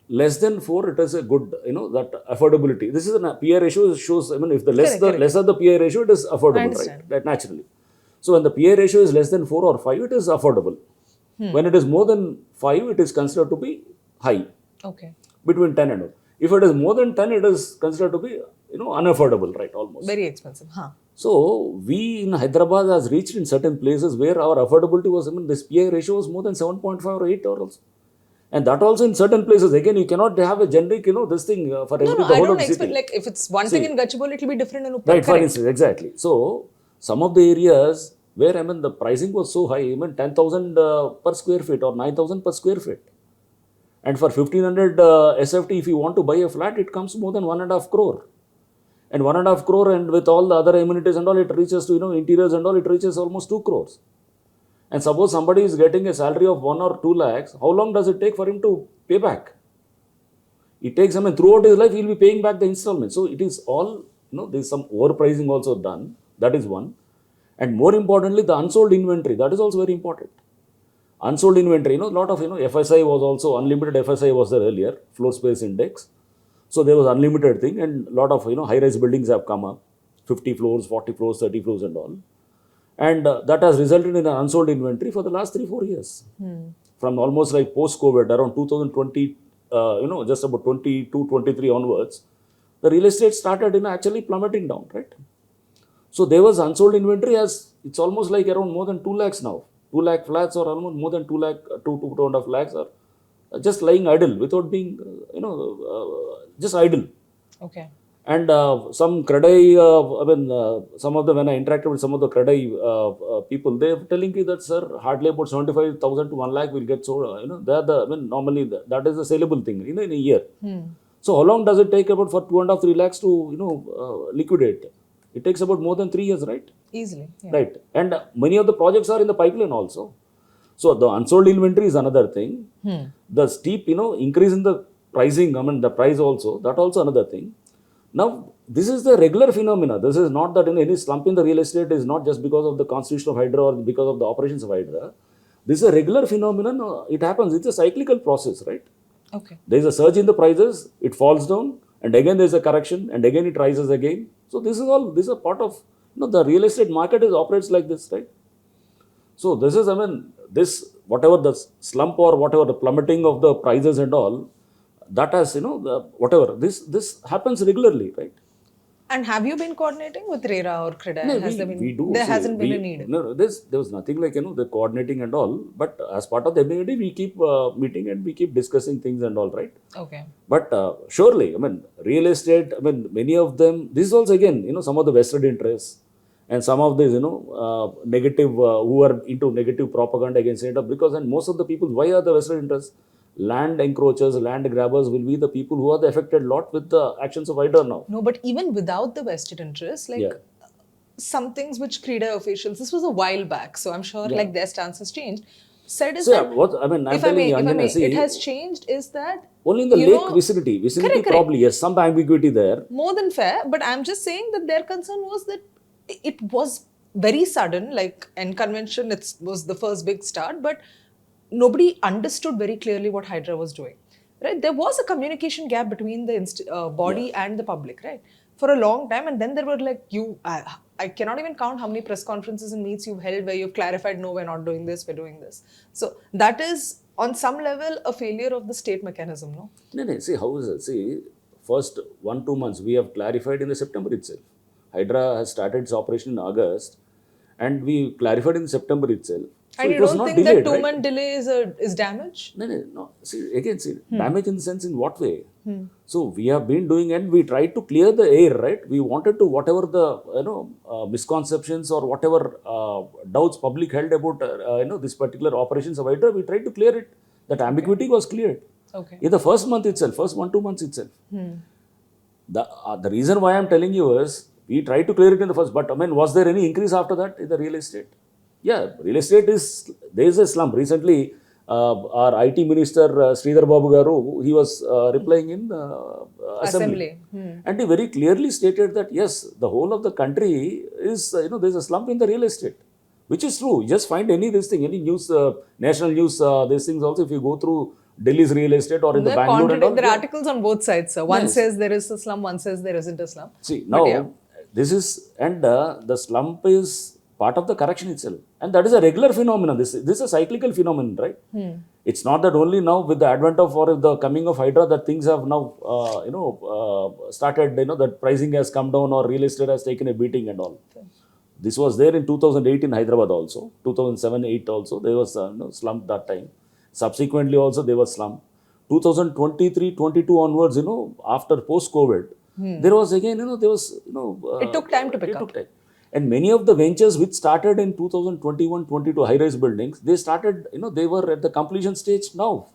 less than 4, it is a good, that affordability. This is a PI ratio shows, I mean, if the lesser the PI ratio, it is affordable, right? That naturally. So when the PI ratio is less than 4 or 5, it is affordable. When it is more than 5, it is considered to be high. Okay. Between 10 and 0. If it is more than 10, it is considered to be, unaffordable, right? Almost. Very expensive, huh? So we in Hyderabad has reached in certain places where our affordability was, I mean, this PI ratio was more than 7.5 or 8 or also. And that also in certain places, again, you cannot have a generic, this thing for every the I whole don't of the expect, city. like, if it's one thing in Gachibowli, it will be different in Uppal. Right, for instance, exactly. So some of the areas where, I mean, the pricing was so high, I mean, 10,000 per square feet or 9,000 per square feet. And for 1,500 SFT, if you want to buy a flat, it comes more than 1.5 crore. And 1.5 crore, and with all the other amenities and all, it reaches to, interiors and all, it reaches almost 2 crores. And suppose somebody is getting a salary of 1 or 2 lakhs, how long does it take for him to pay back? It takes, I mean, throughout his life, he will be paying back the installment. So it is all, there is some overpricing also done. That is one. And more importantly, the unsold inventory, that is also very important. Unsold inventory, a lot of, FSI was also, unlimited FSI was there earlier, floor space index. So there was unlimited thing, and a lot of, high-rise buildings have come up, 50 floors, 40 floors, 30 floors and all. And that has resulted in an unsold inventory for the last 3-4 years. From almost like post-COVID, around 2020, just about 22, 23 onwards, the real estate started, actually plummeting down, right? So there was unsold inventory it's almost like around more than 2 lakhs now. 2 lakh flats or almost more than 2 lakh, 2.5 lakhs are just lying idle without being, just idle. Okay. And some CREDAI, some of them, when I interacted with some of the CREDAI people, they are telling me that, sir, hardly about 75,000 to 1 lakh will get sold. Normally that is a saleable thing, in a year. So how long does it take about for 2.5, 3 lakhs to, liquidate? It takes about more than 3 years, right? Easily. Yeah. Right. And many of the projects are in the pipeline also. So the unsold inventory is another thing. The steep, increase in the pricing, I mean, the price also, that also another thing. Now, this is the regular phenomena. This is not that any slump in the real estate is not just because of the constitution of HYDRAA or because of the operations of HYDRAA. This is a regular phenomenon. It happens. It's a cyclical process, right? Okay. There is a surge in the prices, it falls down, and again there is a correction, and again it rises again. So this is a part of, the real estate market operates like this, right? So this is, whatever the slump or whatever the plummeting of the prices and all, that has, this happens regularly, right? And have you been coordinating with RERA or CREDAI? No, we do. There hasn't been a need. No, there was nothing like, the coordinating and all. But as part of the MAD, we keep meeting and we keep discussing things and all, right? Okay. But surely, real estate, many of them, this is also again, some of the vested interests and some of these, negative, who are into negative propaganda against it. Because, and most of the people, why are the vested interests? Land encroachers, land grabbers will be the people who are the affected lot with the actions of HYDRAA now. No, but even without the vested interest, like some things which CREDAI officials, this was a while back, so I'm sure like their stance has changed. Said is that, I'm telling you, Anjana, see, it has changed is that only in the lake vicinity correct. Probably, yes, some ambiguity there. More than fair, but I'm just saying that their concern was that it was very sudden, like in convention, it was the first big start, but nobody understood very clearly what HYDRAA was doing, right? There was a communication gap between the body and the public, right? For a long time, and then there were like I cannot even count how many press conferences and meets you've held where you've clarified, no, we're not doing this, we're doing this. So that is on some level a failure of the state mechanism, no? No, see, how is it? See, first 1-2 months we have clarified in the September itself. HYDRAA has started its operation in August, and we clarified in September itself. So and you don't think delayed, that 2-month delay is damage? No. See, damage in the sense in what way? So we have been doing, and we tried to clear the air, right? We wanted to, whatever the misconceptions or whatever doubts public held about this particular operations of HYDRAA, we tried to clear it That ambiguity was cleared. Okay. In the first month itself, first 1-2 months itself. The reason why I'm telling you is, we tried to clear it in the first, but I mean, was there any increase after that in the real estate? Yeah, real estate is, there is a slump. Recently, our IT minister, Sridhar Babu Garu, he was replying in assembly. And he very clearly stated that, yes, the whole of the country is, there's a slump in the real estate, which is true. You just find any news, national news, these things also, if you go through Delhi's real estate or in the Bangalore and all. There are articles on both sides, sir. One says there is a slum, one says there isn't a slum. See, now, this is, and the slump is part of the correction itself. And that is a regular phenomenon. This is a cyclical phenomenon, right? It's not that only now with the advent of or the coming of HYDRAA that things have now, started, that pricing has come down or real estate has taken a beating and all. This was there in 2008 in Hyderabad also, 2007-8 also. There was slump that time. Subsequently also there was slump. 2023-22 onwards, after post-COVID, there was again, there was, it took time to pick up. And many of the ventures which started in 2021-22 high-rise buildings, they started, they were at the completion stage now.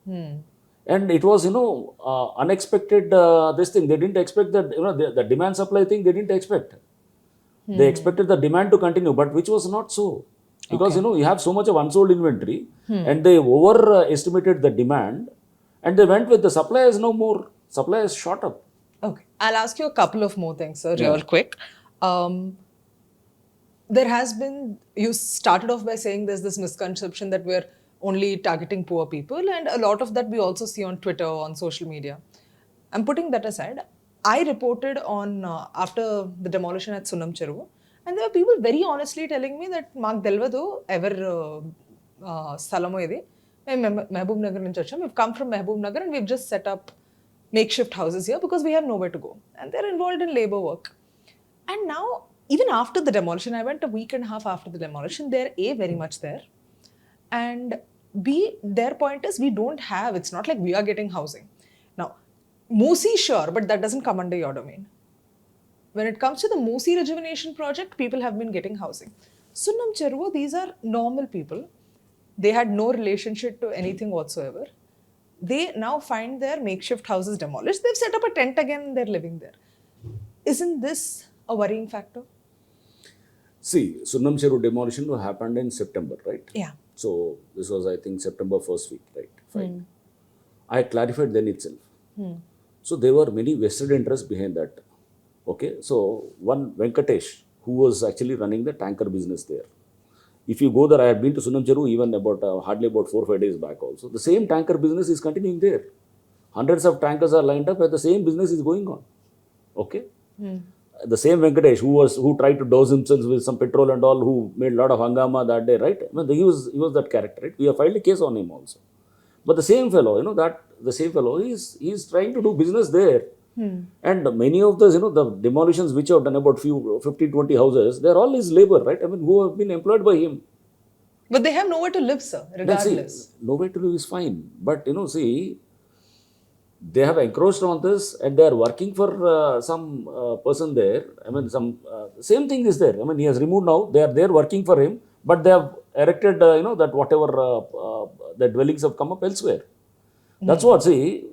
And it was, unexpected, this thing. They didn't expect that, the demand supply thing, they didn't expect. They expected the demand to continue, but which was not so. Because, you have so much of unsold inventory and they overestimated the demand and they went with the supply is no more. Supply is shot up. Okay. I'll ask you a couple of more things, sir, real quick. There has been, you started off by saying there's this misconception that we're only targeting poor people, and a lot of that we also see on Twitter, on social media. I'm putting that aside. I reported on after the demolition at Sunam Cheruvu, and there were people very honestly telling me that Mark Delvado ever Salamo idi. Mehboob Nagar nunchi vacham. We've come from Mehboob Nagar and we've just set up makeshift houses here because we have nowhere to go. And they're involved in labor work. And now, even after the demolition, I went a week and a half after the demolition, they're A, very much there. And B, their point is we don't have, it's not like we are getting housing. Now, Moosi, sure, but that doesn't come under your domain. When it comes to the Moosi rejuvenation project, people have been getting housing. Sunam Cheruvu, these are normal people. They had no relationship to anything whatsoever. They now find their makeshift houses demolished. They've set up a tent again and they're living there. Isn't this a worrying factor? See, Sunam Cheruvu demolition happened in September, right? Yeah. So, this was, I think, September first week, right? Fine. I clarified then itself. So, there were many vested interests behind that. Okay, so one Venkatesh, who was actually running the tanker business there. If you go there, I have been to Sunam Cheruvu even about hardly about 4 or 5 days back also. The same tanker business is continuing there. Hundreds of tankers are lined up and the same business is going on. Okay. The same Venkatesh who tried to dose himself with some petrol and all, who made a lot of hangama that day, right? I mean, he was that character, right? We have filed a case on him also. But the same fellow, he's trying to do business there. And many of those, the demolitions which have done about 15-20 houses, they're all his labor, right? I mean, who have been employed by him. But they have nowhere to live, sir, regardless. See, nowhere to live is fine. But, they have encroached on this and they are working for some person there. I mean, same thing is there. I mean, he has removed now. They are there working for him, but they have erected, that whatever the dwellings have come up elsewhere. That's what, see,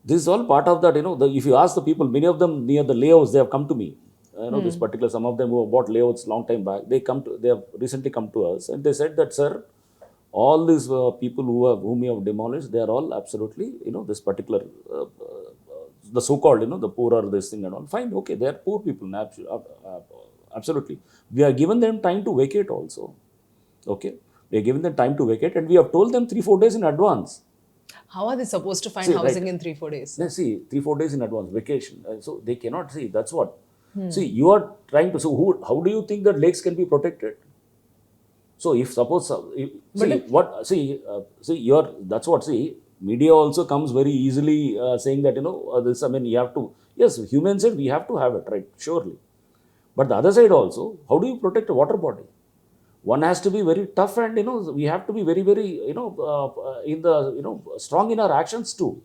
this is all part of that, if you ask the people, many of them near the layouts, they have come to me. This particular, some of them who have bought layouts long time back, they have recently come to us and they said that, sir, all these people whom you have demolished, they are all absolutely, this particular, the so-called, the poor or this thing and all. Fine, okay, they are poor people, absolutely. We have given them time to vacate also. Okay, we have given them time to vacate and we have told them 3-4 days in advance. How are they supposed to find housing in 3-4 days? Let's see, 3-4 days in advance, vacation. So they cannot see, that's what. See, you are trying to, so how do you think that lakes can be protected? So if suppose, that's what, media also comes very easily saying that, this, I mean, you have to, yes, human said we have to have it, right, surely. But the other side also, how do you protect a water body? One has to be very tough and, we have to be very, very, strong in our actions too.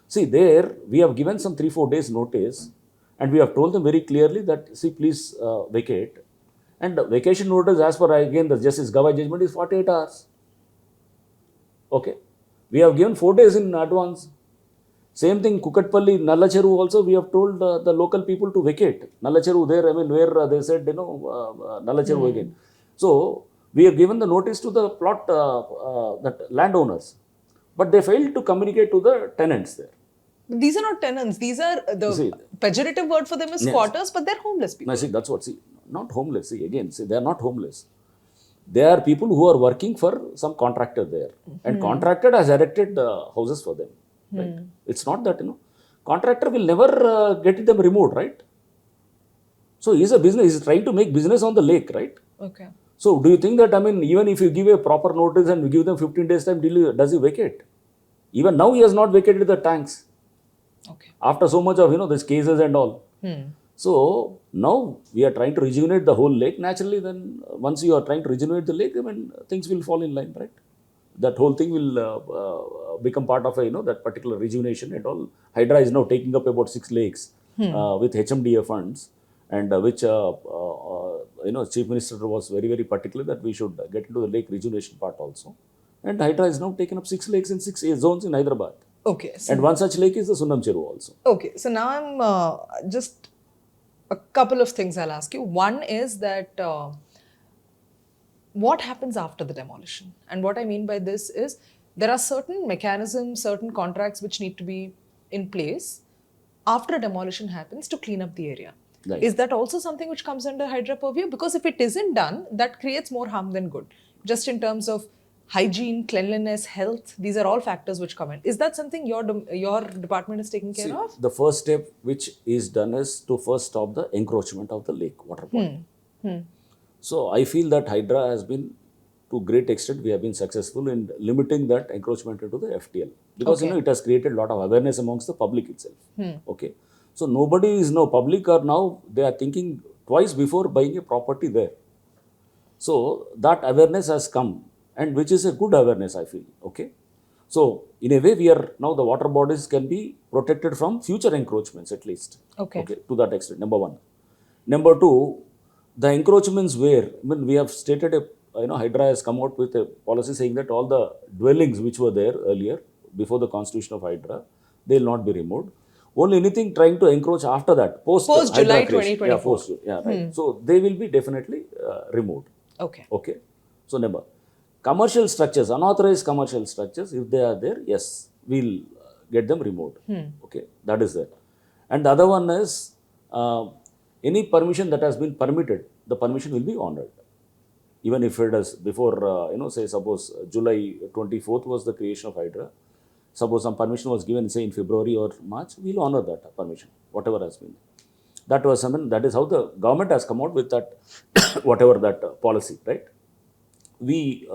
See, there, we have given some 3-4 days notice and we have told them very clearly that, see, please vacate. And vacation notice, as per, again, the Justice Gawai judgment is 48 hours. Okay. We have given 4 days in advance. Same thing, Kukatpalli, Nallacheru also, we have told the local people to vacate. Nallacheru there, I mean, where they said, Nallacheru again. So, we have given the notice to the plot, that landowners. But they failed to communicate to the tenants there. These are not tenants. These are the pejorative word for them is squatters, but they're homeless people. No, see, that's what, not homeless. They are not homeless. They are people who are working for some contractor there. And contractor has erected houses for them. Right? It's not that, contractor will never get them removed, right? So he's a business, he's trying to make business on the lake, right? Okay. So do you think that, even if you give a proper notice and you give them 15 days time, does he vacate? Even now he has not vacated the tanks. Okay. After so much of, these cases and all. So now we are trying to rejuvenate the whole lake. Naturally, then once you are trying to rejuvenate the lake, things will fall in line, right? That whole thing will become part of that particular rejuvenation and all. HYDRAA is now taking up about 6 lakes with HMDA funds, and which Chief Minister was very, very particular that we should get into the lake rejuvenation part also. And HYDRAA is now taken up 6 lakes in 6 zones in Hyderabad. Okay. So and one such lake is the Sunnam Cheru also. Okay. So now I'm just a couple of things I'll ask you. One is that what happens after the demolition? And what I mean by this is there are certain mechanisms, certain contracts which need to be in place after a demolition happens to clean up the area. Right. Is that also something which comes under HYDRAA purview? Because if it isn't done, that creates more harm than good. Just in terms of hygiene, cleanliness, health, these are all factors which come in. Is that something your department is taking care of? The first step which is done is to first stop the encroachment of the lake water body. So I feel that HYDRAA has been, to great extent, we have been successful in limiting that encroachment into the FTL. Because it has created a lot of awareness amongst the public itself. Okay. So nobody is now, public are now, they are thinking twice before buying a property there. So that awareness has come, and which is a good awareness, I feel. Okay. So in a way, we are now, the water bodies can be protected from future encroachments at least. Okay. To that extent, number one. Number two, the encroachments where, we have stated HYDRAA has come out with a policy saying that all the dwellings which were there earlier, before the constitution of HYDRAA, they will not be removed. Only anything trying to encroach after that, post July creation. 2024. Right. So they will be definitely removed. Okay. Okay. So number, commercial structures, unauthorized commercial structures, if they are there, yes, we'll get them removed. Okay. That is there. And the other one is, any permission that has been permitted, the permission will be honored. Even if it is before, say suppose July 24th was the creation of HYDRAA. Suppose some permission was given, say in February or March, we'll honor that permission, whatever has been. That was that is how the government has come out with that, whatever that policy, right? We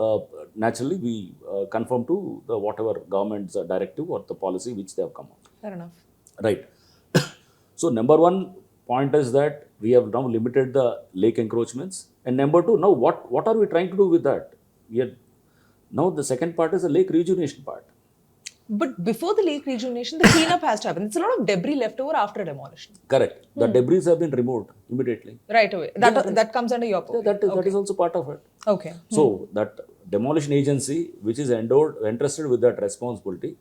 naturally we conform to the whatever government's directive or the policy which they have come out. Fair enough. Right. So number one point is that we have now limited the lake encroachments, and number two, now what are we trying to do with that? Now the second part is the lake rejuvenation part. But before the lake rejuvenation, the cleanup has to happen. It's a lot of debris left over after demolition. Correct. The debris have been removed immediately. Right away. That comes under your purview. That is also part of it. Okay. So that demolition agency, which is entrusted with that responsibility,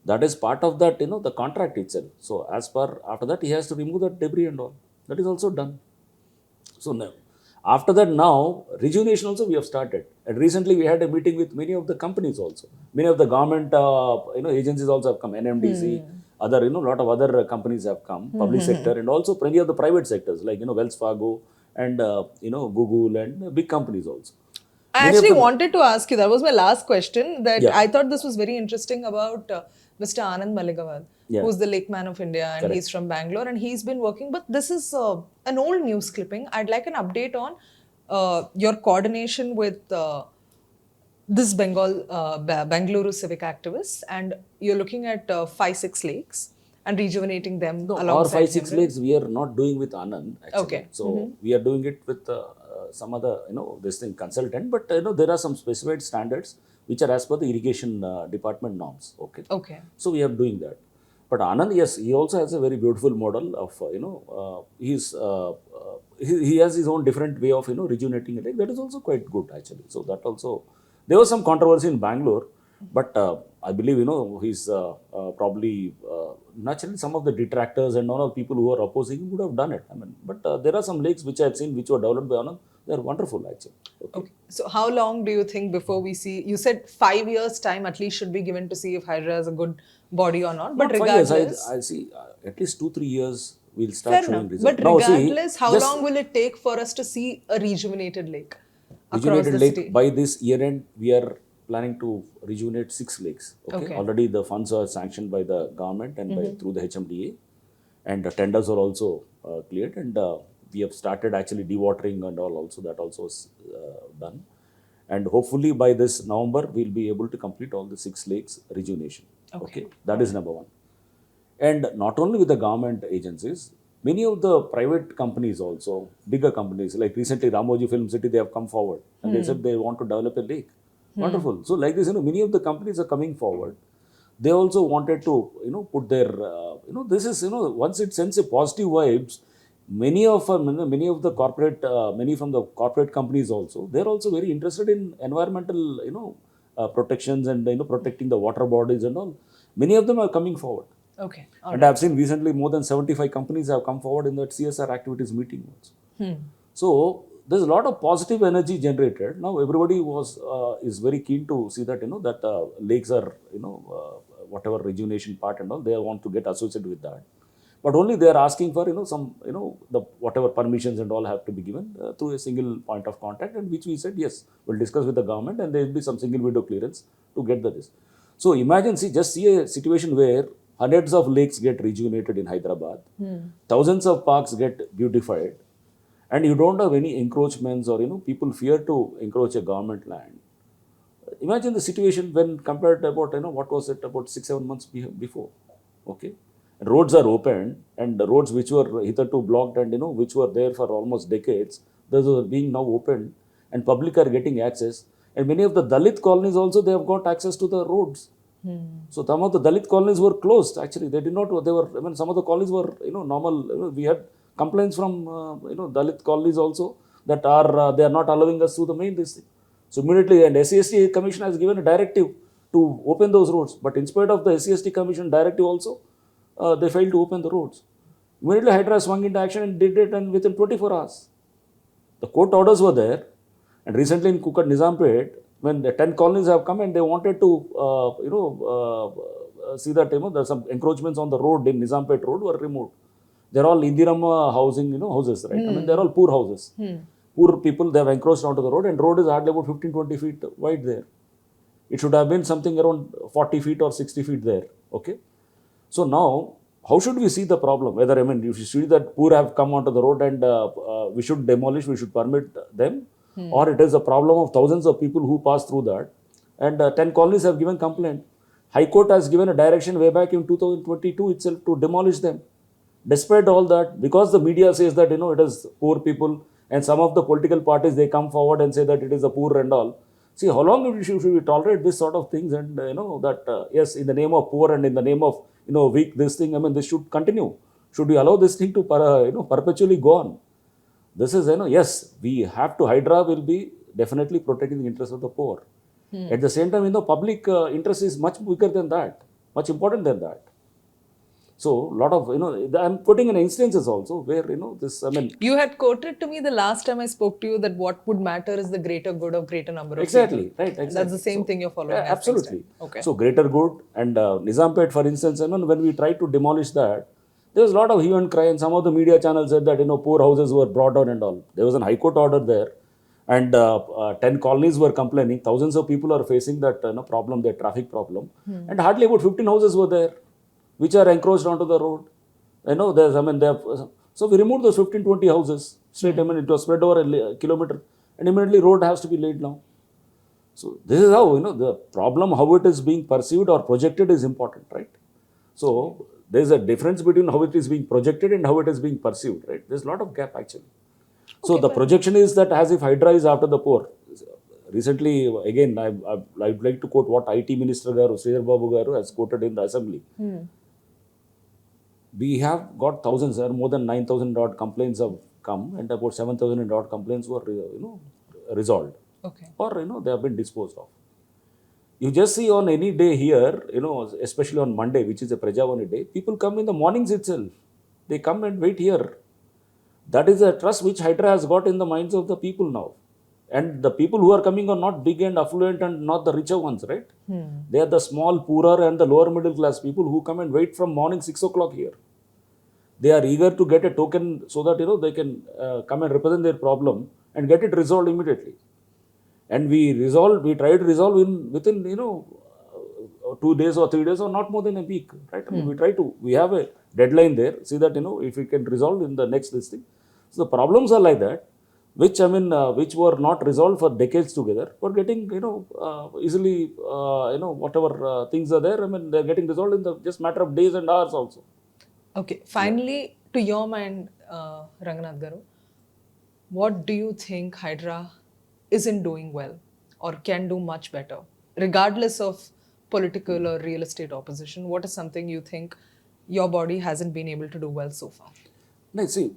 that is part of that, the contract itself. So as per, after that, he has to remove that debris and all. That is also done. So now, after that, now, rejuvenation also we have started. And recently we had a meeting with many of the companies also. Many of the government, agencies also have come, NMDC, other, lot of other companies have come, public sector, and also plenty of the private sectors like, Wells Fargo and, Google and big companies also. I actually wanted to ask you, that was my last question, that I thought this was very interesting about Mr. Anand Maligawad, who's the Lake Man of India, and he's from Bangalore, and he's been working, but this is an old news clipping. I'd like an update on your coordination with this Bengaluru civic activists, and you're looking at 5-6 lakes and rejuvenating them alongside our 5-6 lakes we are not doing with Anand, actually. Okay. So we are doing it with some other, this thing consultant, but there are some specified standards which are as per the irrigation department norms. Okay. Okay. So we are doing that. But Anand, yes, he also has a very beautiful model of, he has his own different way of, rejuvenating a lake. That is also quite good, actually. So that also, there was some controversy in Bangalore, but I believe, he's probably, naturally some of the detractors and all of people who are opposing him would have done it. I mean, but there are some lakes which I have seen which were developed by Anand. They are wonderful actually. Okay. So how long do you think before we see? You said 5 years time at least should be given to see if Hydra has a good body or not. But Not 5 years. regardless, I see at least 2-3 years we'll start fair showing enough. results. But Now, see, regardless, how just long will it take for us to see a rejuvenated lake across rejuvenated the lake city? by this year end we are planning to rejuvenate 6 lakes. Okay. Already the funds are sanctioned by the government and through the HMDA, and the tenders are also cleared, and we have started actually dewatering and all also. That also is done, and hopefully by this November we'll be able to complete all the 6 lakes rejuvenation. Okay. That is number one. And not only with the government agencies, many of the private companies also, bigger companies, like recently Ramoji Film City, they have come forward and they said they want to develop a lake. Wonderful. So like this, many of the companies are coming forward. They also wanted to, put their, this is, once it sends a positive vibes, many of the corporate, many from the corporate companies also, they're also very interested in environmental, protections and, protecting the water bodies and all. Many of them are coming forward. Okay. And I've seen recently more than 75 companies have come forward in that CSR activities meeting also. So there's a lot of positive energy generated. Now everybody is very keen to see that that lakes are whatever rejuvenation part and all, they want to get associated with that. But only they are asking for some the whatever permissions and all have to be given through a single point of contact, and which we said yes, we'll discuss with the government and there will be some single window clearance to get this. So imagine, just see a situation where hundreds of lakes get rejuvenated in Hyderabad, thousands of parks get beautified, and you don't have any encroachments or people fear to encroach a government land. Imagine the situation when compared to about what was it about 6-7 months before. Okay, and roads are opened, and the roads which were hitherto blocked and which were there for almost decades, those are being now opened, and public are getting access. And many of the Dalit colonies also, they have got access to the roads. So some of the Dalit colonies were closed. Actually, they did not. They were. I mean, some of the colonies were normal. We had complaints from Dalit colonies also that they are not allowing us through the main district. So immediately, and SCST Commission has given a directive to open those roads. But in spite of the SCST Commission directive also, they failed to open the roads. Immediately, HYDRAA swung into action and did it, and within 24 hours, the court orders were there. And recently in Kukat Nizampet, when the 10 colonies have come and they wanted to, see that, there's some encroachments on the road in Nizampet road were removed. They're all Indirama housing, houses, right? I mean, they're all poor houses. Poor people, they have encroached onto the road, and road is hardly about 15-20 feet wide there. It should have been something around 40 feet or 60 feet there. Okay. So now, how should we see the problem? Whether, if you see that poor have come onto the road and we should demolish, we should permit them, or it is a problem of thousands of people who pass through that, and 10 colonies have given complaint. High Court has given a direction way back in 2022 itself to demolish them. Despite all that, because the media says that it is poor people, and some of the political parties, they come forward and say that it is the poor and all. See, how long should we tolerate this sort of things, and that yes, in the name of poor and in the name of weak, this thing, this should continue. Should we allow this thing to perpetually go on? This is, yes, we have to, HYDRAA will be definitely protecting the interests of the poor. At the same time, public interest is much bigger than that, much important than that. So, lot of, I'm putting in instances also where, this, You had quoted to me the last time I spoke to you that what would matter is the greater good of greater number of exactly, people. Right, exactly. That's the same thing you're following. Yeah, absolutely. Okay. So, greater good, and Nizampet, for instance, when we tried to demolish that, there was a lot of hue and cry, and some of the media channels said that, poor houses were brought down and all. There was an High Court order there, and 10 colonies were complaining. Thousands of people are facing that problem, their traffic problem, and hardly about 15 houses were there, which are encroached onto the road. So we removed those 15-20 houses straight. It was spread over a kilometer, and immediately road has to be laid now. So this is how the problem, how it is being perceived or projected, is important, right? So there is a difference between how it is being projected and how it is being perceived, right? There's a lot of gap actually. So the projection is that as if HYDRAA is after the poor. Recently, again, I'd like to quote what IT Minister Garu, Sridhar Babu Garu, has quoted in the assembly. We have got thousands, more than 9,000 odd complaints have come, and about 7,000 odd complaints were resolved, Okay. or they have been disposed of. You just see on any day here, especially on Monday, which is a Prajavani day, people come in the mornings itself. They come and wait here. That is a trust which Hydra has got in the minds of the people now. And the people who are coming are not big and affluent and not the richer ones, right? They are the small, poorer and the lower middle class people who come and wait from morning 6 o'clock here. They are eager to get a token so that they can come and represent their problem and get it resolved immediately. And we try to resolve within 2 days or 3 days or not more than a week, right? I mean, we have a deadline there. See that if we can resolve in the next listing. So the problems are like that, which which were not resolved for decades together. We're getting easily whatever things are there. I mean, they're getting resolved in the just matter of days and hours also. Okay, finally, to your mind, Ranganath Garu, what do you think Hydra isn't doing well or can do much better, regardless of political or real estate opposition? What is something you think your body hasn't been able to do well so far? No, see,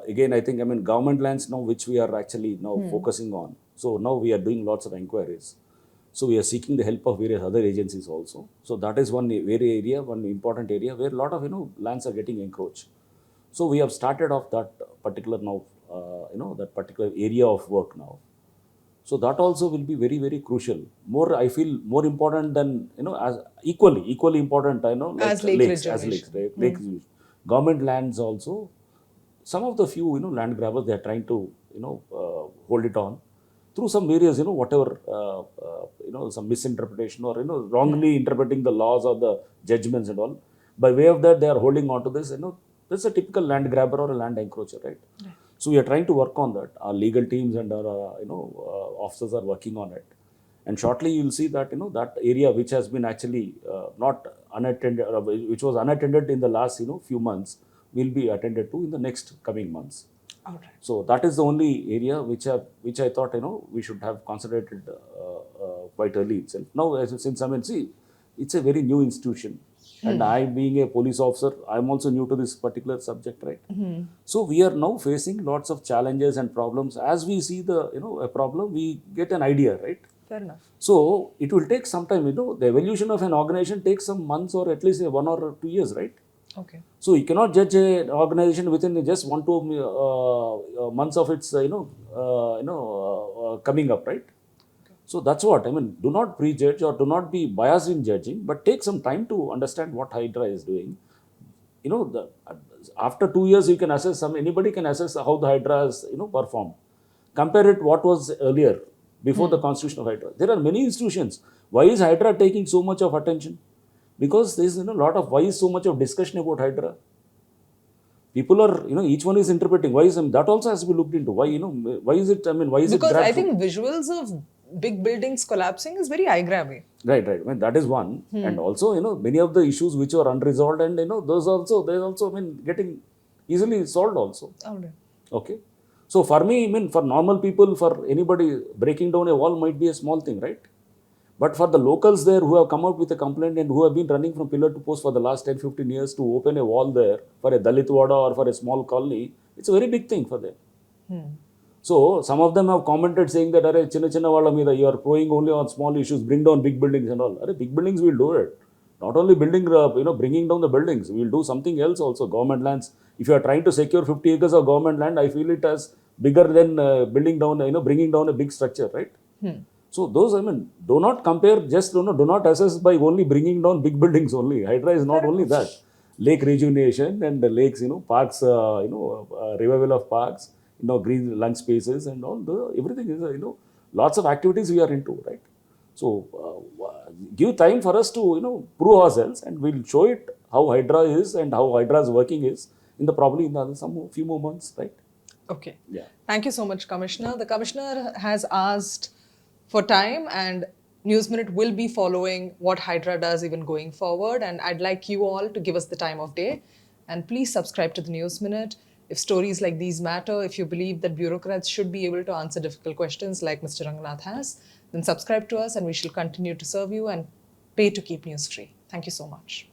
again, I think, government lands now, which we are actually now focusing on. So now we are doing lots of inquiries. So we are seeking the help of various other agencies also. So that is one important area where a lot of lands are getting encroached. So we have started off that particular now, that particular area of work now. So that also will be very, very crucial. I feel more important than as equally important. Like As lake rejuvenation. Government lands also. Some of the few land grabbers, they are trying to hold it on through some various whatever some misinterpretation or wrongly interpreting the laws or the judgments and all. By way of that, they are holding on to this. This is a typical land grabber or a land encroacher, right? Yeah. So we are trying to work on that. Our legal teams and our officers are working on it. And shortly you will see that that area which has been actually not unattended, which was unattended in the last few months, will be attended to in the next coming months. All right. So that is the only area which I thought we should have concentrated quite early itself. Now, since it's a very new institution, and I, being a police officer, I'm also new to this particular subject, right? So we are now facing lots of challenges and problems. As we see a problem, we get an idea, right? Fair enough. So it will take some time. The evolution of an organization takes some months or at least 1 or 2 years, right? Okay. So you cannot judge an organization within just 1 to 2 months of its coming up, right? Okay. So that's what do not prejudge or do not be biased in judging, but take some time to understand what Hydra is doing. After 2 years, you can assess anybody can assess how the Hydra has performed. Compare it what was earlier before the constitution of Hydra. There are many institutions. Why is Hydra taking so much of attention? Because there is why is so much of discussion about Hydra? People are, each one is interpreting. Why is that also has to be looked into? Why, why is it, why is because it? Because I think visuals of big buildings collapsing is very eye-grabbing. Right. That is one. And also, many of the issues which are unresolved and, those also, they also, getting easily solved also. All right. Okay. So for me, for normal people, for anybody, breaking down a wall might be a small thing, right? But for the locals there who have come out with a complaint and who have been running from pillar to post for the last 10-15 years to open a wall there for a Dalit wada or for a small colony, it's a very big thing for them. So some of them have commented saying that, "Arey, chinna chinna wala meeda, you are throwing only on small issues, bring down big buildings and all." Arey, big buildings will do it. Not only bringing down the buildings, we will do something else also. Government lands. If you are trying to secure 50 acres of government land, I feel it as bigger than bringing down a big structure, right? So those, do not compare, just do not assess by only bringing down big buildings only. Hydra is not only that. Lake rejuvenation and the lakes, parks, revival of parks, green lunch spaces and all, everything is, lots of activities we are into, right? So give time for us to, prove ourselves and we'll show it how Hydra is and how Hydra's working is probably in few more months, right? Okay. Yeah. Thank you so much, Commissioner. The Commissioner has asked for time and News Minute will be following what Hydra does even going forward, and I'd like you all to give us the time of day and please subscribe to the News Minute. If stories like these matter, if you believe that bureaucrats should be able to answer difficult questions like Mr. Ranganath has, then subscribe to us and we shall continue to serve you and pay to keep news free. Thank you so much.